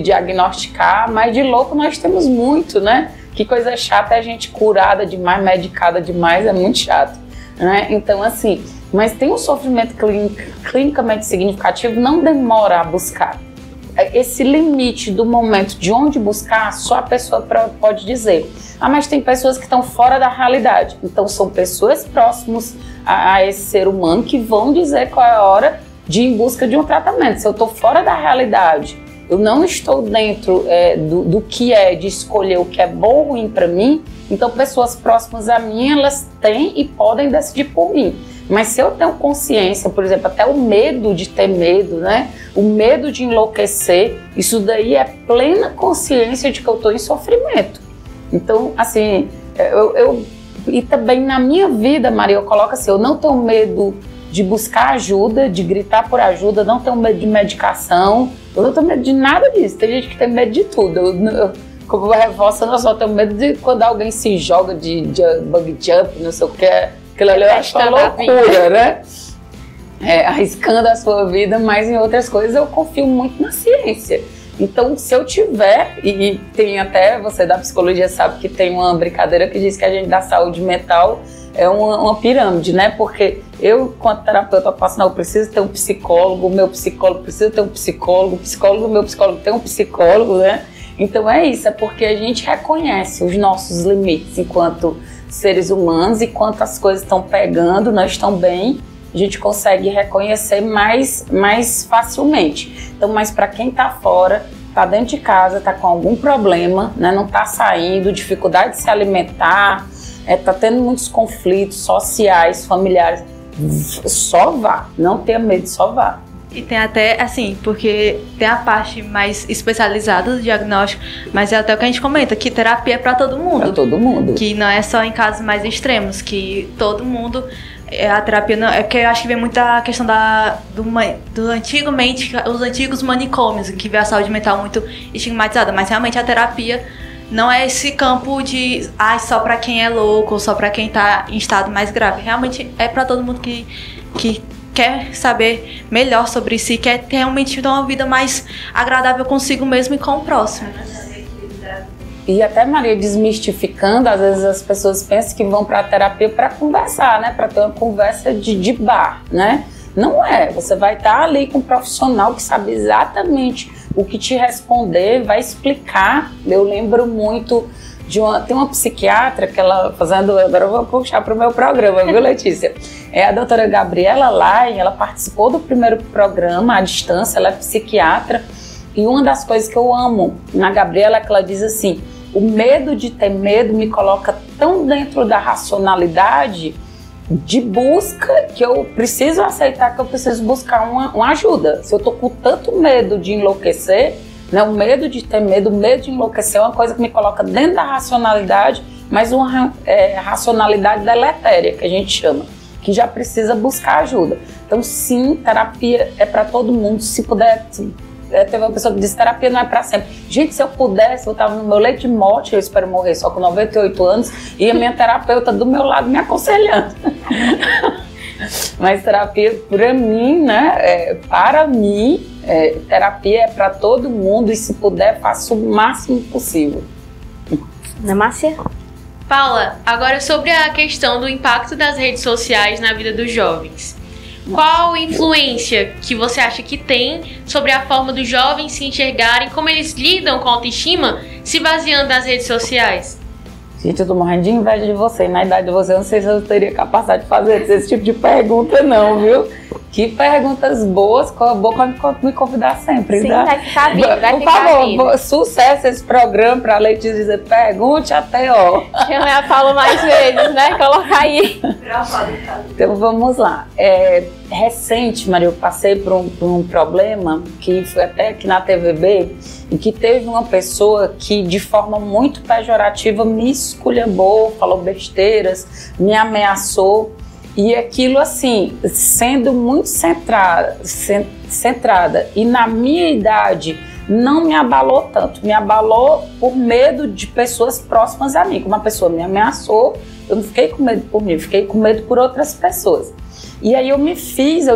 diagnosticar, mas de louco nós temos muito, né? Que coisa chata é a gente curada demais, medicada demais, é muito chato, né? Então, assim, mas tem um sofrimento clinicamente significativo, não demora a buscar. Esse limite do momento de onde buscar, só a pessoa pode dizer. Ah, mas tem pessoas que estão fora da realidade. Então, são pessoas próximas a esse ser humano que vão dizer qual é a hora de ir em busca de um tratamento. Se eu estou fora da realidade, eu não estou dentro do que é, de escolher o que é bom ou ruim para mim, então pessoas próximas a mim, elas têm e podem decidir por mim. Mas se eu tenho consciência, por exemplo, até o medo de ter medo, né? O medo de enlouquecer, isso daí é plena consciência de que eu estou em sofrimento. Então, assim, e também na minha vida, Maria, eu coloco assim, eu não tenho medo de buscar ajuda, de gritar por ajuda, não tenho medo de medicação, eu não tenho medo de nada disso. Tem gente que tem medo de tudo. Como revolta, eu só tenho medo de quando alguém se joga de bug jump, não sei o que, aquilo ali eu acho uma loucura, né? Arriscando a sua vida, mas em outras coisas eu confio muito na ciência. Então, se eu tiver, e tem até, você da psicologia sabe que tem uma brincadeira que diz que a gente da saúde mental é uma pirâmide, né? Porque eu, quanto terapeuta ocupacional, preciso ter um psicólogo, o meu psicólogo precisa ter um psicólogo, o psicólogo do meu psicólogo tem um psicólogo, né? Então é isso, é porque a gente reconhece os nossos limites enquanto seres humanos e quanto as coisas estão pegando, não estão bem, a gente consegue reconhecer mais facilmente. Então, mas para quem está fora, está dentro de casa, está com algum problema, né, não está saindo, dificuldade de se alimentar, está tendo muitos conflitos sociais, familiares, só vá, não tenha medo, só vá. E tem até, assim, porque tem a parte mais especializada do diagnóstico, mas é até o que a gente comenta, que terapia é para todo mundo. Para todo mundo. Que não é só em casos mais extremos, que todo mundo, a terapia não... É porque eu acho que vem muita questão do antigamente, os antigos manicômios, que vê a saúde mental muito estigmatizada, mas realmente a terapia não é esse campo de, só para quem é louco, ou só para quem tá em estado mais grave. Realmente é para todo mundo que quer saber melhor sobre si, quer realmente ter uma vida mais agradável consigo mesmo e com o próximo. E até, Maria, desmistificando, às vezes as pessoas pensam que vão para a terapia para conversar, né? Para ter uma conversa de bar, né? Não é, você vai estar ali com um profissional que sabe exatamente o que te responder, vai explicar. Eu lembro muito tem uma psiquiatra que ela fazendo, agora eu vou puxar para o meu programa, viu, Letícia? É a doutora Gabriela Lai, ela participou do primeiro programa à distância, ela é psiquiatra, e uma das coisas que eu amo na Gabriela é que ela diz assim, o medo de ter medo me coloca tão dentro da racionalidade de busca que eu preciso aceitar que eu preciso buscar uma ajuda. Se eu tô com tanto medo de enlouquecer, né, o medo de ter medo, o medo de enlouquecer é uma coisa que me coloca dentro da racionalidade, mas uma racionalidade deletéria, que a gente chama, que já precisa buscar ajuda. Então sim, terapia é para todo mundo, se puder... Teve uma pessoa que disse, terapia não é para sempre. Gente, se eu pudesse, eu estava no meu leito de morte, eu espero morrer só com 98 anos, e a minha terapeuta do meu lado me aconselhando. Mas terapia, para mim, né, terapia é para todo mundo, e se puder, faça o máximo possível. Ana Márcia? Paula, agora sobre a questão do impacto das redes sociais na vida dos jovens. Qual influência que você acha que tem sobre a forma dos jovens se enxergarem, como eles lidam com a autoestima, se baseando nas redes sociais? Gente, eu tô morrendo de inveja de você. E na idade de você, eu não sei se eu teria capacidade de fazer esse tipo de pergunta, não, viu? Que perguntas boas, quando me convidar sempre. Sim, tá? vai ficar vindo, Por favor, sucesso esse programa pra Letícia dizer, pergunte até, ó. Chama a Paula mais vezes, né? Colocar aí. Então vamos lá. Recente, Maria, eu passei por um problema que foi até aqui na TVB, e que teve uma pessoa que de forma muito pejorativa me esculhambou, falou besteiras, me ameaçou, e aquilo assim, sendo muito centrada, e na minha idade não me abalou tanto, me abalou por medo de pessoas próximas a mim. Uma pessoa me ameaçou, eu não fiquei com medo por mim, fiquei com medo por outras pessoas. E aí eu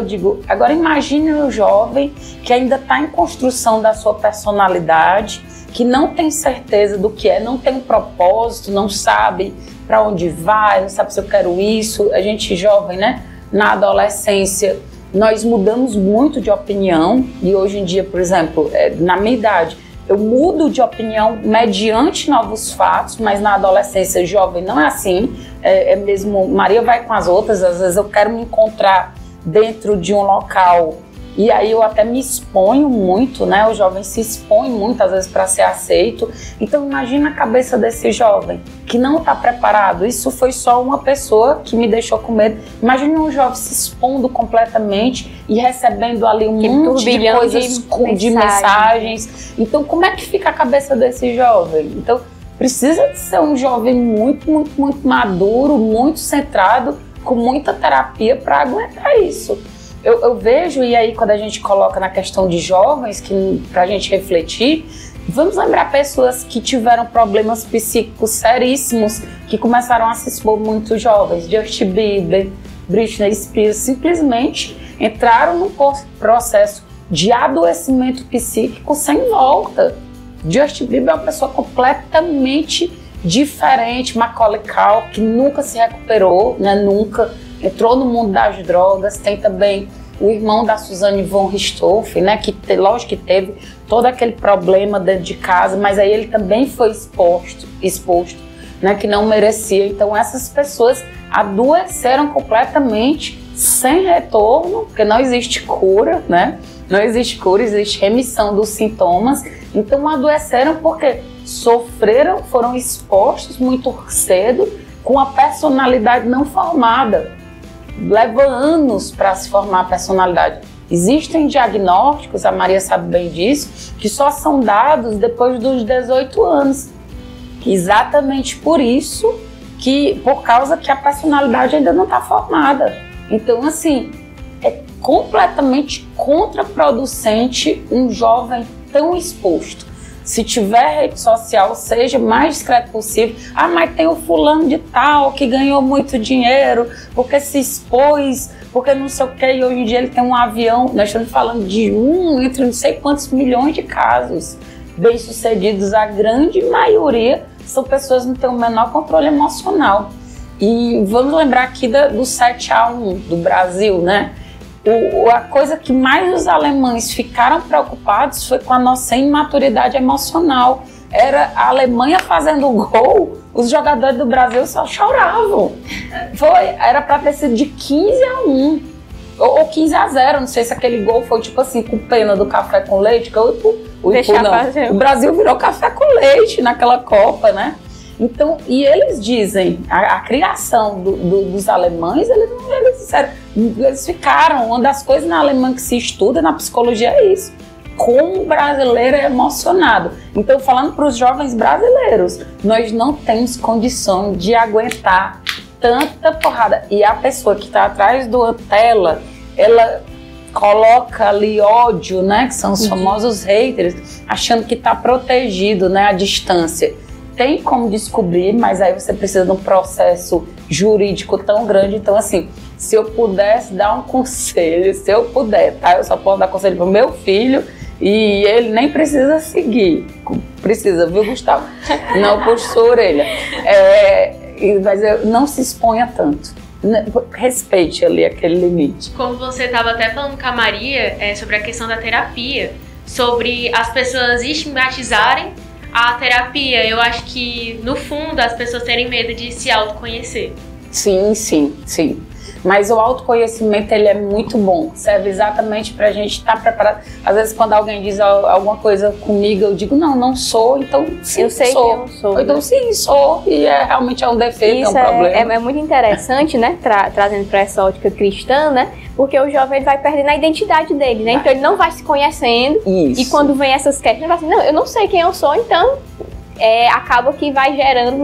digo, agora imagine o jovem que ainda está em construção da sua personalidade, que não tem certeza do que é, não tem um propósito, não sabe para onde vai, não sabe se eu quero isso. A gente jovem, né, na adolescência, nós mudamos muito de opinião, e hoje em dia, por exemplo, na minha idade, eu mudo de opinião mediante novos fatos, mas na adolescência jovem não é assim, mesmo Maria vai com as outras, às vezes eu quero me encontrar dentro de um local, e aí eu até me exponho muito, né? O jovem se expõe muito, às vezes, para ser aceito. Então imagina a cabeça desse jovem que não está preparado. Isso foi só uma pessoa que me deixou com medo. Imagina um jovem se expondo completamente e recebendo ali um monte de coisas, de mensagens. Então como é que fica a cabeça desse jovem? Então precisa ser um jovem muito, muito, muito maduro, muito centrado, com muita terapia para aguentar isso. Eu vejo, e aí quando a gente coloca na questão de jovens, para a gente refletir, vamos lembrar pessoas que tiveram problemas psíquicos seríssimos, que começaram a se expor muito jovens. Justin Bieber, Britney Spears, simplesmente entraram num processo de adoecimento psíquico sem volta. Justin Bieber é uma pessoa completamente diferente, Macaulay Culkin, que nunca se recuperou, né? Nunca. entrou no mundo das drogas. Tem também o irmão da Suzanne von Richthofen, né, que lógico que teve todo aquele problema dentro de casa, mas aí ele também foi exposto, né, que não merecia. Então essas pessoas adoeceram completamente, sem retorno, porque não existe cura, né? Não existe cura, existe remissão dos sintomas. Então adoeceram porque sofreram, foram expostos muito cedo, com a personalidade não formada. Leva anos para se formar a personalidade. Existem diagnósticos, a Maria sabe bem disso, que só são dados depois dos 18 anos. Exatamente por isso, por causa que a personalidade ainda não está formada. Então, assim, é completamente contraproducente um jovem tão exposto. Se tiver rede social, seja mais discreto possível. Ah, mas tem o fulano de tal que ganhou muito dinheiro, porque se expôs, porque não sei o que, e hoje em dia ele tem um avião. Nós estamos falando de entre não sei quantos milhões de casos bem-sucedidos. A grande maioria são pessoas que não têm o menor controle emocional. E vamos lembrar aqui do 7-1 do Brasil, né? A coisa que mais os alemães ficaram preocupados foi com a nossa imaturidade emocional. Era a Alemanha fazendo gol, os jogadores do Brasil só choravam. Era para ter sido de 15-1 ou 15-0, não sei se aquele gol foi tipo assim, com pena do café com leite, que o Brasil virou café com leite naquela Copa, né? Então, e eles dizem, a criação dos alemães, eles ficaram, uma das coisas na Alemanha que se estuda na psicologia é isso, como o brasileiro é emocionado. Então, falando para os jovens brasileiros, nós não temos condição de aguentar tanta porrada. E a pessoa que está atrás da tela, ela coloca ali ódio, né, que são os famosos haters, achando que está protegido, né, à distância. Tem como descobrir, mas aí você precisa de um processo jurídico tão grande. Então, assim, se eu pudesse dar um conselho, se eu puder, tá? Eu só posso dar conselho pro meu filho e ele nem precisa seguir. Precisa, viu, Gustavo? Não puxe sua orelha. Mas não se exponha tanto. Respeite ali aquele limite. Como você estava até falando com a Maria, sobre a questão da terapia, sobre as pessoas estigmatizarem a terapia, eu acho que, no fundo, as pessoas terem medo de se autoconhecer. Sim, sim, sim. Mas o autoconhecimento, ele é muito bom. Serve exatamente pra gente estar preparado. Às vezes, quando alguém diz alguma coisa comigo, eu digo, não sou, então sim, eu sei sou. Que eu não sou. Então, né? Sim, sou. E realmente é um defeito, isso é um problema. É muito interessante, né? Trazendo pra essa ótica cristã, né? Porque o jovem ele vai perdendo a identidade dele, né? Então, ele não vai se conhecendo. Isso. E quando vem essas questões, ele vai assim, não, eu não sei quem eu sou, então... acaba que vai gerando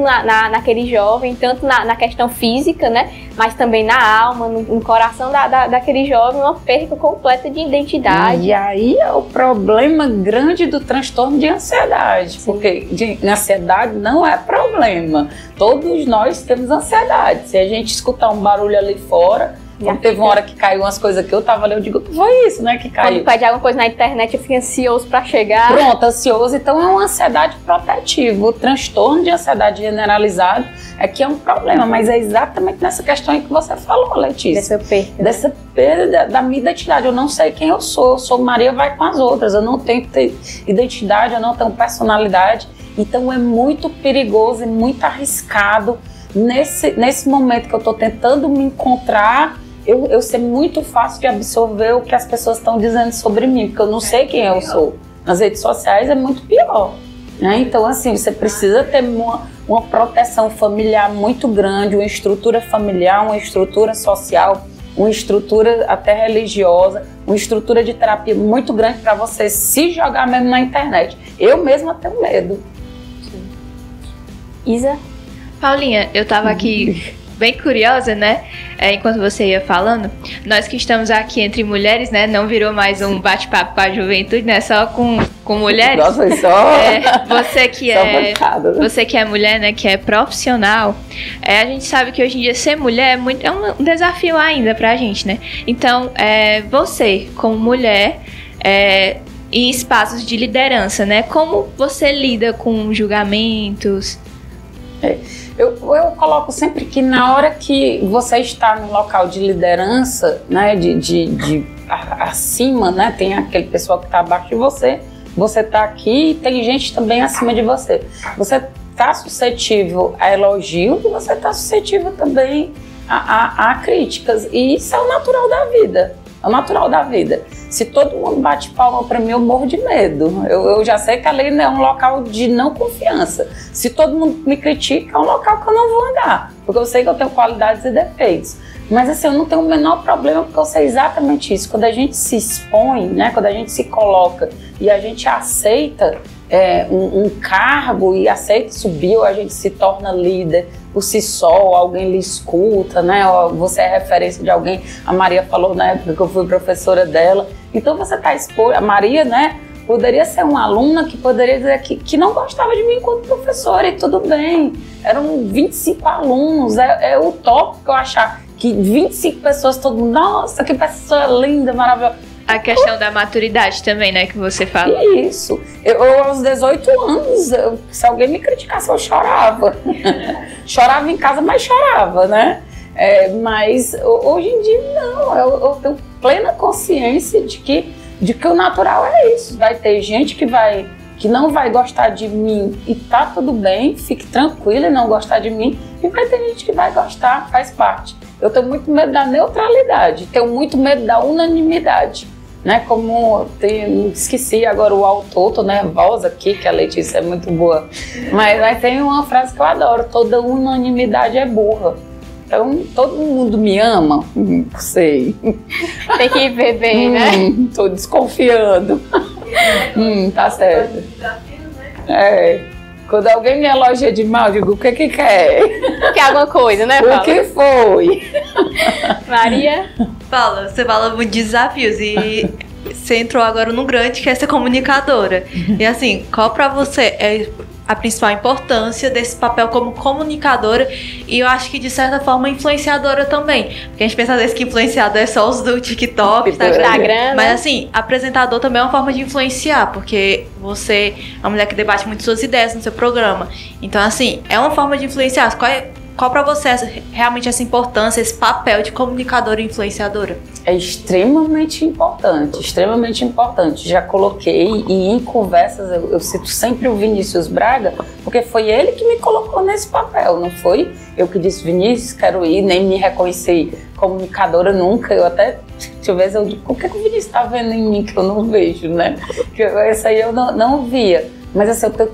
naquele jovem, tanto na questão física, né, mas também na alma, no coração daquele jovem, uma perda completa de identidade. E aí é o problema grande do transtorno de ansiedade. Sim. Porque ansiedade não é problema. Todos nós temos ansiedade. Se a gente escutar um barulho ali fora... Teve uma hora que caiu umas coisas que eu tava ali, eu digo, foi isso, né, que caiu. Quando pede alguma coisa na internet, eu fico ansioso pra chegar. Pronto, ansioso, então é uma ansiedade protetiva. O transtorno de ansiedade generalizado é que é um problema, mas é exatamente nessa questão aí que você falou, Letícia. Dessa perda da minha identidade. Eu não sei quem eu sou Maria, vai com as outras, eu não tenho identidade, eu não tenho personalidade. Então é muito perigoso e muito arriscado nesse momento que eu tô tentando me encontrar. Eu sei muito fácil de absorver o que as pessoas estão dizendo sobre mim, porque eu não sei quem eu sou. Nas redes sociais é muito pior, né? Então, assim, você precisa ter uma proteção familiar muito grande, uma estrutura familiar, uma estrutura social, uma estrutura até religiosa, uma estrutura de terapia muito grande para você se jogar mesmo na internet. Eu mesma tenho medo. Sim. Isa? Paulinha, eu tava aqui bem curiosa, né? Enquanto você ia falando, nós que estamos aqui entre mulheres, né? Não virou mais um bate-papo para a juventude, né? Só com mulheres. Nossa, foi só... Você que é mulher, né? Que é profissional. A gente sabe que hoje em dia ser mulher é um desafio ainda pra gente, né? Então, você, como mulher... em espaços de liderança, né? Como você lida com julgamentos? Eu coloco sempre que na hora que você está no local de liderança, né, acima, né, tem aquele pessoal que está abaixo de você, você está aqui e tem gente também acima de você. Você está suscetível a elogio e você está suscetível também a críticas. E isso é o natural da vida. É o natural da vida. Se todo mundo bate palma para mim, eu morro de medo. Eu já sei que ali é um local de não confiança. Se todo mundo me critica, é um local que eu não vou andar. Porque eu sei que eu tenho qualidades e defeitos. Mas assim, eu não tenho o menor problema, porque eu sei exatamente isso. Quando a gente se expõe, né, quando a gente se coloca e a gente aceita um cargo e aceita subir, ou a gente se torna líder por si só, alguém lhe escuta, né? Ou você é referência de alguém. A Maria falou na época que eu fui professora dela. Então você está exposto. A Maria, né, poderia ser uma aluna que poderia dizer que não gostava de mim enquanto professora, e tudo bem. Eram 25 alunos, é utópico eu achar que 25 pessoas, todo mundo, nossa, que pessoa linda, maravilhosa. A questão da maturidade também, né, que você fala. Isso. Eu aos 18 anos, se alguém me criticasse, eu chorava. Chorava em casa, mas chorava, né? Mas hoje em dia, não. Eu tenho plena consciência de que o natural é isso. Vai ter gente que não vai gostar de mim e tá tudo bem, fique tranquila e não gostar de mim. E vai ter gente que vai gostar, faz parte. Eu tenho muito medo da neutralidade, tenho muito medo da unanimidade. Né, como esqueci agora o autor, tô nervosa aqui, que a Letícia é muito boa, mas tem uma frase que eu adoro: toda unanimidade é burra. Então, todo mundo me ama? Sei. Tem que ver bem, né? Tô desconfiando. Tá certo. Quando alguém me elogia de mal, eu digo, o que quer? Quer alguma coisa, né, Paula? O que foi? Maria? Paula, você fala muito de desafios e você entrou agora no grande, que é ser comunicadora. E assim, qual pra você é a principal importância desse papel como comunicadora? E eu acho que de certa forma influenciadora também, porque a gente pensa às vezes que influenciador é só os do TikTok, Instagram, mas assim, apresentador também é uma forma de influenciar, porque você é uma mulher que debate muito suas ideias no seu programa. Então assim, é uma forma de influenciar. Qual pra você realmente essa importância, esse papel de comunicadora e influenciadora? É extremamente importante, extremamente importante. Já coloquei, e em conversas eu cito sempre o Vinícius Braga, porque foi ele que me colocou nesse papel, não foi eu que disse, Vinícius, quero ir, nem me reconheci comunicadora nunca. Eu até, deixa eu ver, eu digo, o que o Vinícius está vendo em mim que eu não vejo, né? Que essa aí eu não via. Mas assim, eu tenho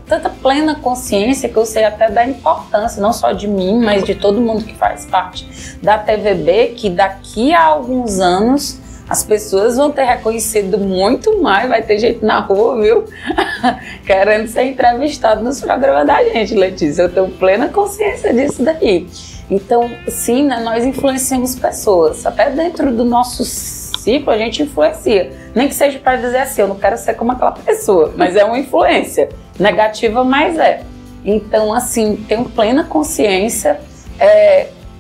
tanta plena consciência que eu sei até da importância, não só de mim, mas de todo mundo que faz parte da TVB, que daqui a alguns anos as pessoas vão ter reconhecido muito mais, vai ter gente na rua, viu? Querendo ser entrevistado nos programas da gente, Letícia. Eu tenho plena consciência disso daí. Então, sim, né, nós influenciamos pessoas, até dentro do nosso ciclo a gente influencia. Nem que seja para dizer assim, eu não quero ser como aquela pessoa, mas é uma influência. Negativa, mas é. Então, assim, tenho plena consciência.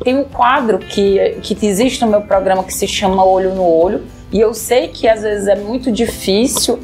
Tem um quadro que existe no meu programa que se chama Olho no Olho, e eu sei que às vezes é muito difícil.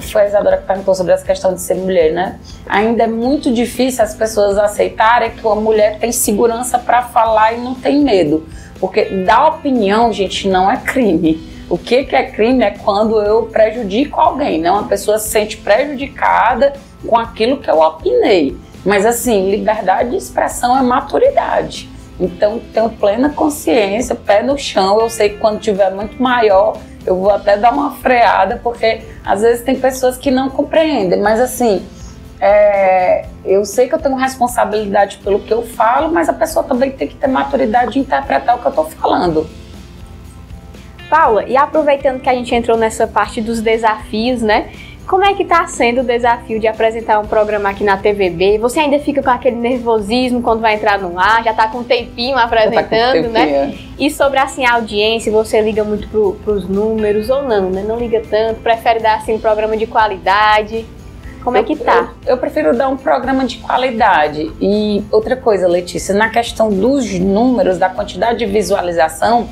Foi a Isadora que perguntou sobre essa questão de ser mulher, né? Ainda é muito difícil as pessoas aceitarem que uma mulher tem segurança para falar e não tem medo. Porque dar opinião, gente, não é crime. O que é crime é quando eu prejudico alguém, né? Uma pessoa se sente prejudicada com aquilo que eu opinei. Mas assim, liberdade de expressão é maturidade. Então, tenho plena consciência, pé no chão. Eu sei que quando tiver muito maior, eu vou até dar uma freada, porque às vezes tem pessoas que não compreendem. Mas assim, eu sei que eu tenho responsabilidade pelo que eu falo, mas a pessoa também tem que ter maturidade de interpretar o que eu estou falando. Paula, e aproveitando que a gente entrou nessa parte dos desafios, né? Como é que tá sendo o desafio de apresentar um programa aqui na TVB? Você ainda fica com aquele nervosismo quando vai entrar no ar? Já tá com um tempinho apresentando, né? E sobre, assim, a audiência, você liga muito pros números ou não, né? Não liga tanto, prefere dar, assim, um programa de qualidade? Como é que tá? Eu prefiro dar um programa de qualidade. E outra coisa, Letícia, na questão dos números, da quantidade de visualização,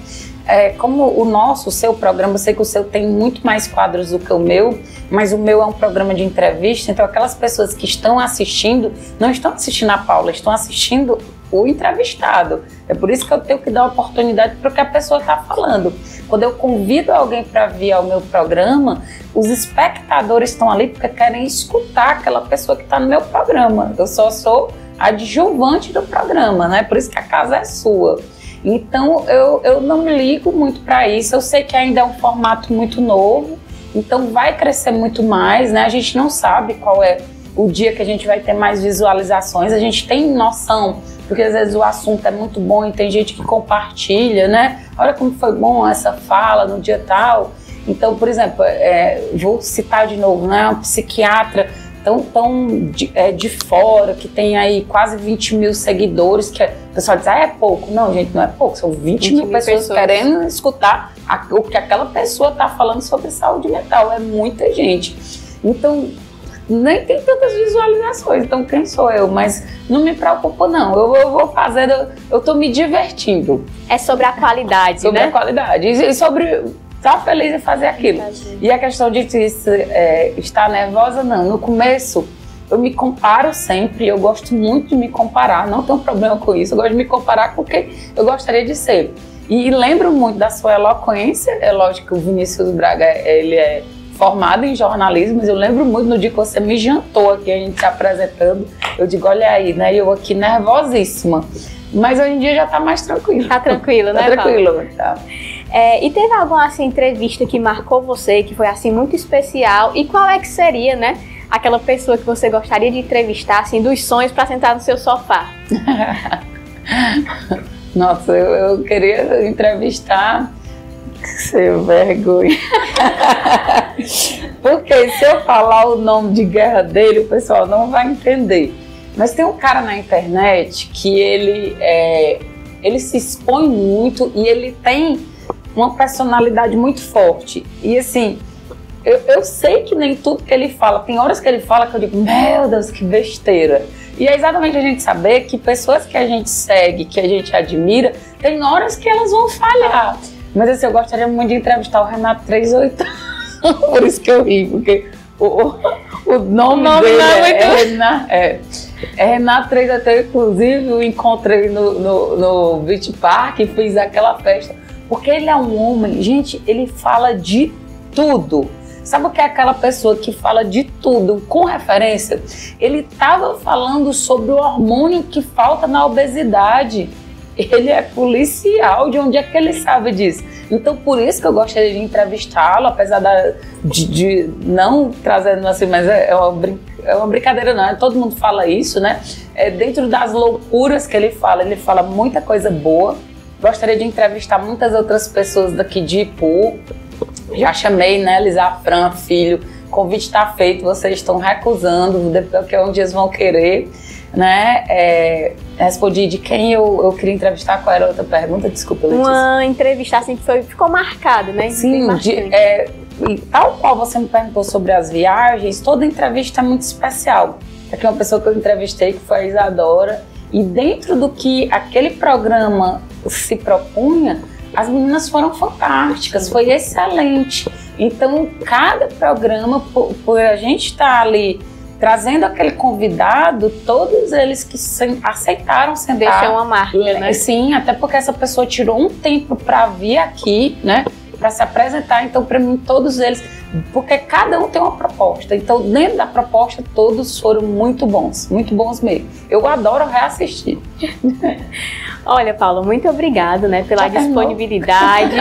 como o seu programa, eu sei que o seu tem muito mais quadros do que o meu, mas o meu é um programa de entrevista, então aquelas pessoas que estão assistindo, não estão assistindo a Paula, estão assistindo o entrevistado. É por isso que eu tenho que dar oportunidade para o que a pessoa está falando. Quando eu convido alguém para vir ao meu programa, os espectadores estão ali porque querem escutar aquela pessoa que está no meu programa. Eu só sou adjuvante do programa, né? Por isso que a casa é sua. Então eu não me ligo muito para isso. Eu sei que ainda é um formato muito novo, então vai crescer muito mais, né? A gente não sabe qual é o dia que a gente vai ter mais visualizações. A gente tem noção, porque às vezes o assunto é muito bom e tem gente que compartilha, né? Olha como foi bom essa fala no dia tal. Então, por exemplo, vou citar de novo, né? Uma psiquiatra tão de fora, que tem aí quase 20 mil seguidores, que o pessoal diz, é pouco. Não, gente, não é pouco, são 20 mil pessoas querendo escutar o que aquela pessoa está falando sobre saúde mental. É muita gente. Então, nem tem tantas visualizações, então quem sou eu? Mas não me preocupo não, eu vou fazer, eu tô me divertindo. É sobre a qualidade, sobre né? Sobre a qualidade e sobre estar feliz em fazer aquilo. E a questão de estar nervosa, não. No começo, eu me comparo sempre, eu gosto muito de me comparar, não tenho problema com isso, eu gosto de me comparar com quem eu gostaria de ser. E lembro muito da sua eloquência, é lógico que o Vinícius Braga, ele é formado em jornalismo, mas eu lembro muito no dia que você me jantou aqui, a gente se apresentando, eu digo, olha aí, né, eu aqui nervosíssima, mas hoje em dia já tá mais tranquilo. Tá tranquilo, né, tá tranquilo, tá. E teve alguma assim, entrevista que marcou você, que foi assim muito especial, e qual é que seria, né, aquela pessoa que você gostaria de entrevistar, assim, dos sonhos para sentar no seu sofá? Nossa, eu queria entrevistar... Sem vergonha. Porque se eu falar o nome de guerra dele, o pessoal não vai entender. Mas tem um cara na internet que ele se expõe muito e ele tem uma personalidade muito forte. E assim, eu sei que nem tudo que ele fala, tem horas que ele fala que eu digo, meu Deus, que besteira. E é exatamente a gente saber que pessoas que a gente segue, que a gente admira, tem horas que elas vão falhar. Mas assim, eu gostaria muito de entrevistar o Renato 38. Por isso que eu ri, porque o nome dele é Renato 38. Inclusive, eu encontrei no Beach Park e fiz aquela festa. Porque ele é um homem, gente, ele fala de tudo. Sabe o que é aquela pessoa que fala de tudo com referência? Ele estava falando sobre o hormônio que falta na obesidade. Ele é policial, de onde é que ele sabe disso? Então, por isso que eu gostaria de entrevistá-lo, apesar de não trazendo assim, mas é uma brincadeira, não. Todo mundo fala isso, né? Dentro das loucuras que ele fala muita coisa boa. Gostaria de entrevistar muitas outras pessoas daqui de Ipu. Já chamei, né, Lisafran Filho. O convite está feito, vocês estão recusando, porque um dia eles vão querer. Né? Respondi de quem eu queria entrevistar. Qual era a outra pergunta? Desculpa, Letícia. Uma entrevista assim que ficou marcada, né? Sim, tal qual você me perguntou sobre as viagens, toda entrevista é muito especial. Aqui uma pessoa que eu entrevistei, que foi a Isadora, e dentro do que aquele programa se propunha, as meninas foram fantásticas, foi excelente. Então, cada programa, por a gente estar ali trazendo aquele convidado, todos eles que aceitaram sentar. Deixam uma marca, né? Sim, até porque essa pessoa tirou um tempo para vir aqui, né? Para se apresentar. Então, para mim, todos eles... Porque cada um tem uma proposta. Então, dentro da proposta, todos foram muito bons mesmo. Eu adoro reassistir. Olha, Paulo, muito obrigado, né, pela disponibilidade.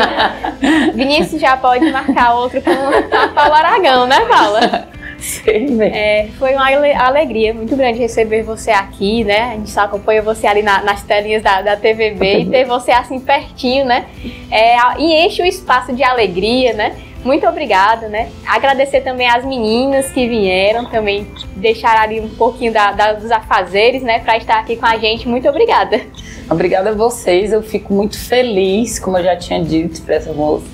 Vinícius já pode marcar outro com a Paula Aragão, né, Paula? Sim, foi uma alegria muito grande receber você aqui, né? A gente só acompanha você ali nas telinhas da TVB e ter você assim pertinho, né? E enche o espaço de alegria, né? Muito obrigada, né? Agradecer também às meninas que vieram, também deixaram ali um pouquinho dos afazeres, né? Para estar aqui com a gente. Muito obrigada. Obrigada a vocês, eu fico muito feliz, como eu já tinha dito para essa moça.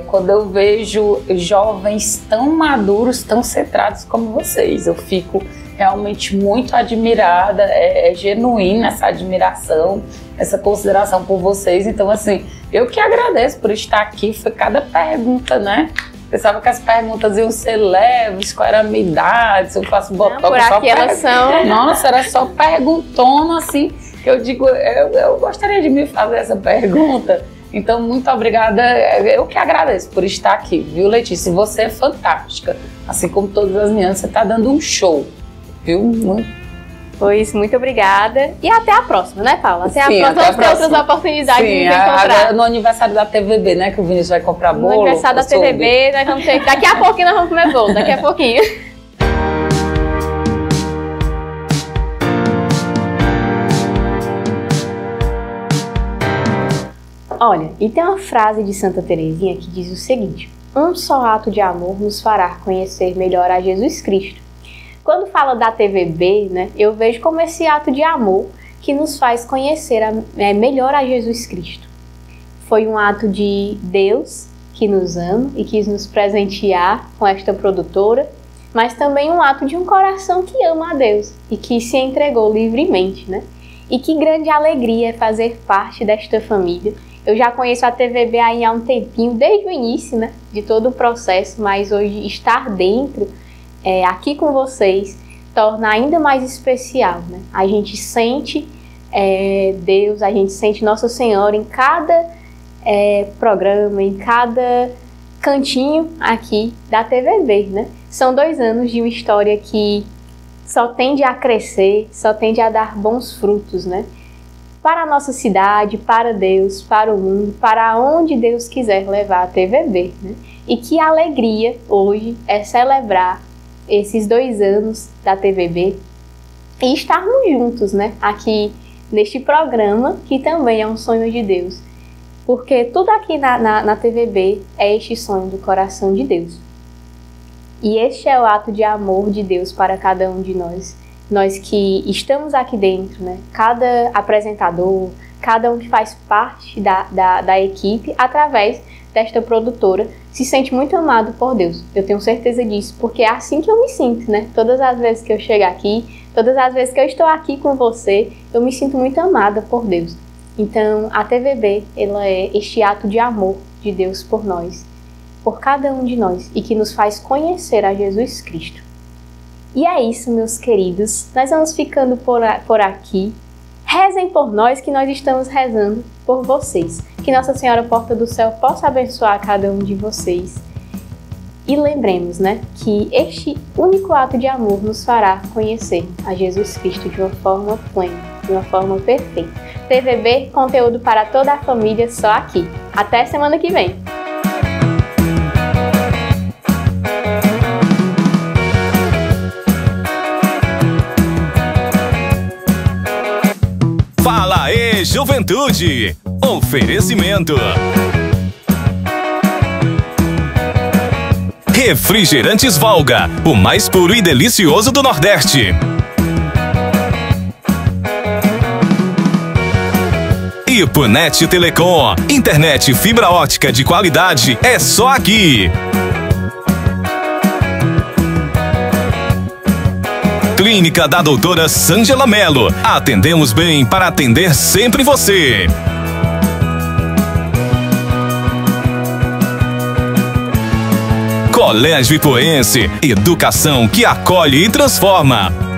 Quando eu vejo jovens tão maduros, tão centrados como vocês, eu fico realmente muito admirada, é genuína essa admiração, essa consideração por vocês. Então, assim, eu que agradeço por estar aqui, foi cada pergunta, né? Pensava que as perguntas iam ser leves, qual era a minha idade, se eu faço botox. Por aqui elas são... Nossa, era só perguntona, assim, que eu digo, eu gostaria de me fazer essa pergunta. Então, muito obrigada, eu que agradeço por estar aqui, viu, Letícia? Você é fantástica, assim como todas as meninas, você está dando um show, viu? Pois, muito obrigada. E até a próxima, né, Paula? Até Sim, a próxima. Vamos ter outras oportunidades de nos encontrar. Agora no aniversário da TVB, né, que o Vinícius vai comprar bolo. No aniversário da TVB, nós vamos ter... Daqui a pouquinho nós vamos comer bolo, daqui a pouquinho. Olha, e tem uma frase de Santa Teresinha que diz o seguinte: um só ato de amor nos fará conhecer melhor a Jesus Cristo. Quando fala da TVB, né, eu vejo como esse ato de amor que nos faz conhecer melhor a Jesus Cristo. Foi um ato de Deus que nos ama e quis nos presentear com esta produtora, mas também um ato de um coração que ama a Deus e que se entregou livremente, né? E que grande alegria é fazer parte desta família. Eu já conheço a TVB aí há um tempinho, desde o início, né, de todo o processo, mas hoje estar dentro, aqui com vocês, torna ainda mais especial, né? A gente sente Deus, a gente sente Nossa Senhora em cada programa, em cada cantinho aqui da TVB, né? São 2 anos de uma história que só tende a crescer, só tende a dar bons frutos, né? Para a nossa cidade, para Deus, para o mundo, para onde Deus quiser levar a TVB, né? E que alegria hoje é celebrar esses 2 anos da TVB e estarmos juntos, né? Aqui neste programa, que também é um sonho de Deus. Porque tudo aqui na TVB é este sonho do coração de Deus. E este é o ato de amor de Deus para cada um de nós. Nós que estamos aqui dentro, né? Cada apresentador, cada um que faz parte da equipe, através desta produtora, se sente muito amado por Deus. Eu tenho certeza disso, porque é assim que eu me sinto, né? Todas as vezes que eu chego aqui, todas as vezes que eu estou aqui com você, eu me sinto muito amada por Deus. Então, a TVB, ela é este ato de amor de Deus por nós, por cada um de nós, e que nos faz conhecer a Jesus Cristo. E é isso, meus queridos. Nós vamos ficando por aqui. Rezem por nós, que nós estamos rezando por vocês. Que Nossa Senhora Porta do Céu possa abençoar cada um de vocês. E lembremos, né, que este único ato de amor nos fará conhecer a Jesus Cristo de uma forma plena, de uma forma perfeita. TVB, conteúdo para toda a família, só aqui. Até semana que vem! Fala aí, juventude! Oferecimento. Refrigerantes Valga, o mais puro e delicioso do Nordeste. Ipunet Telecom, internet fibra ótica de qualidade é só aqui. Clínica da Doutora Sângela Mello. Atendemos bem para atender sempre você. Colégio Ipuense, educação que acolhe e transforma.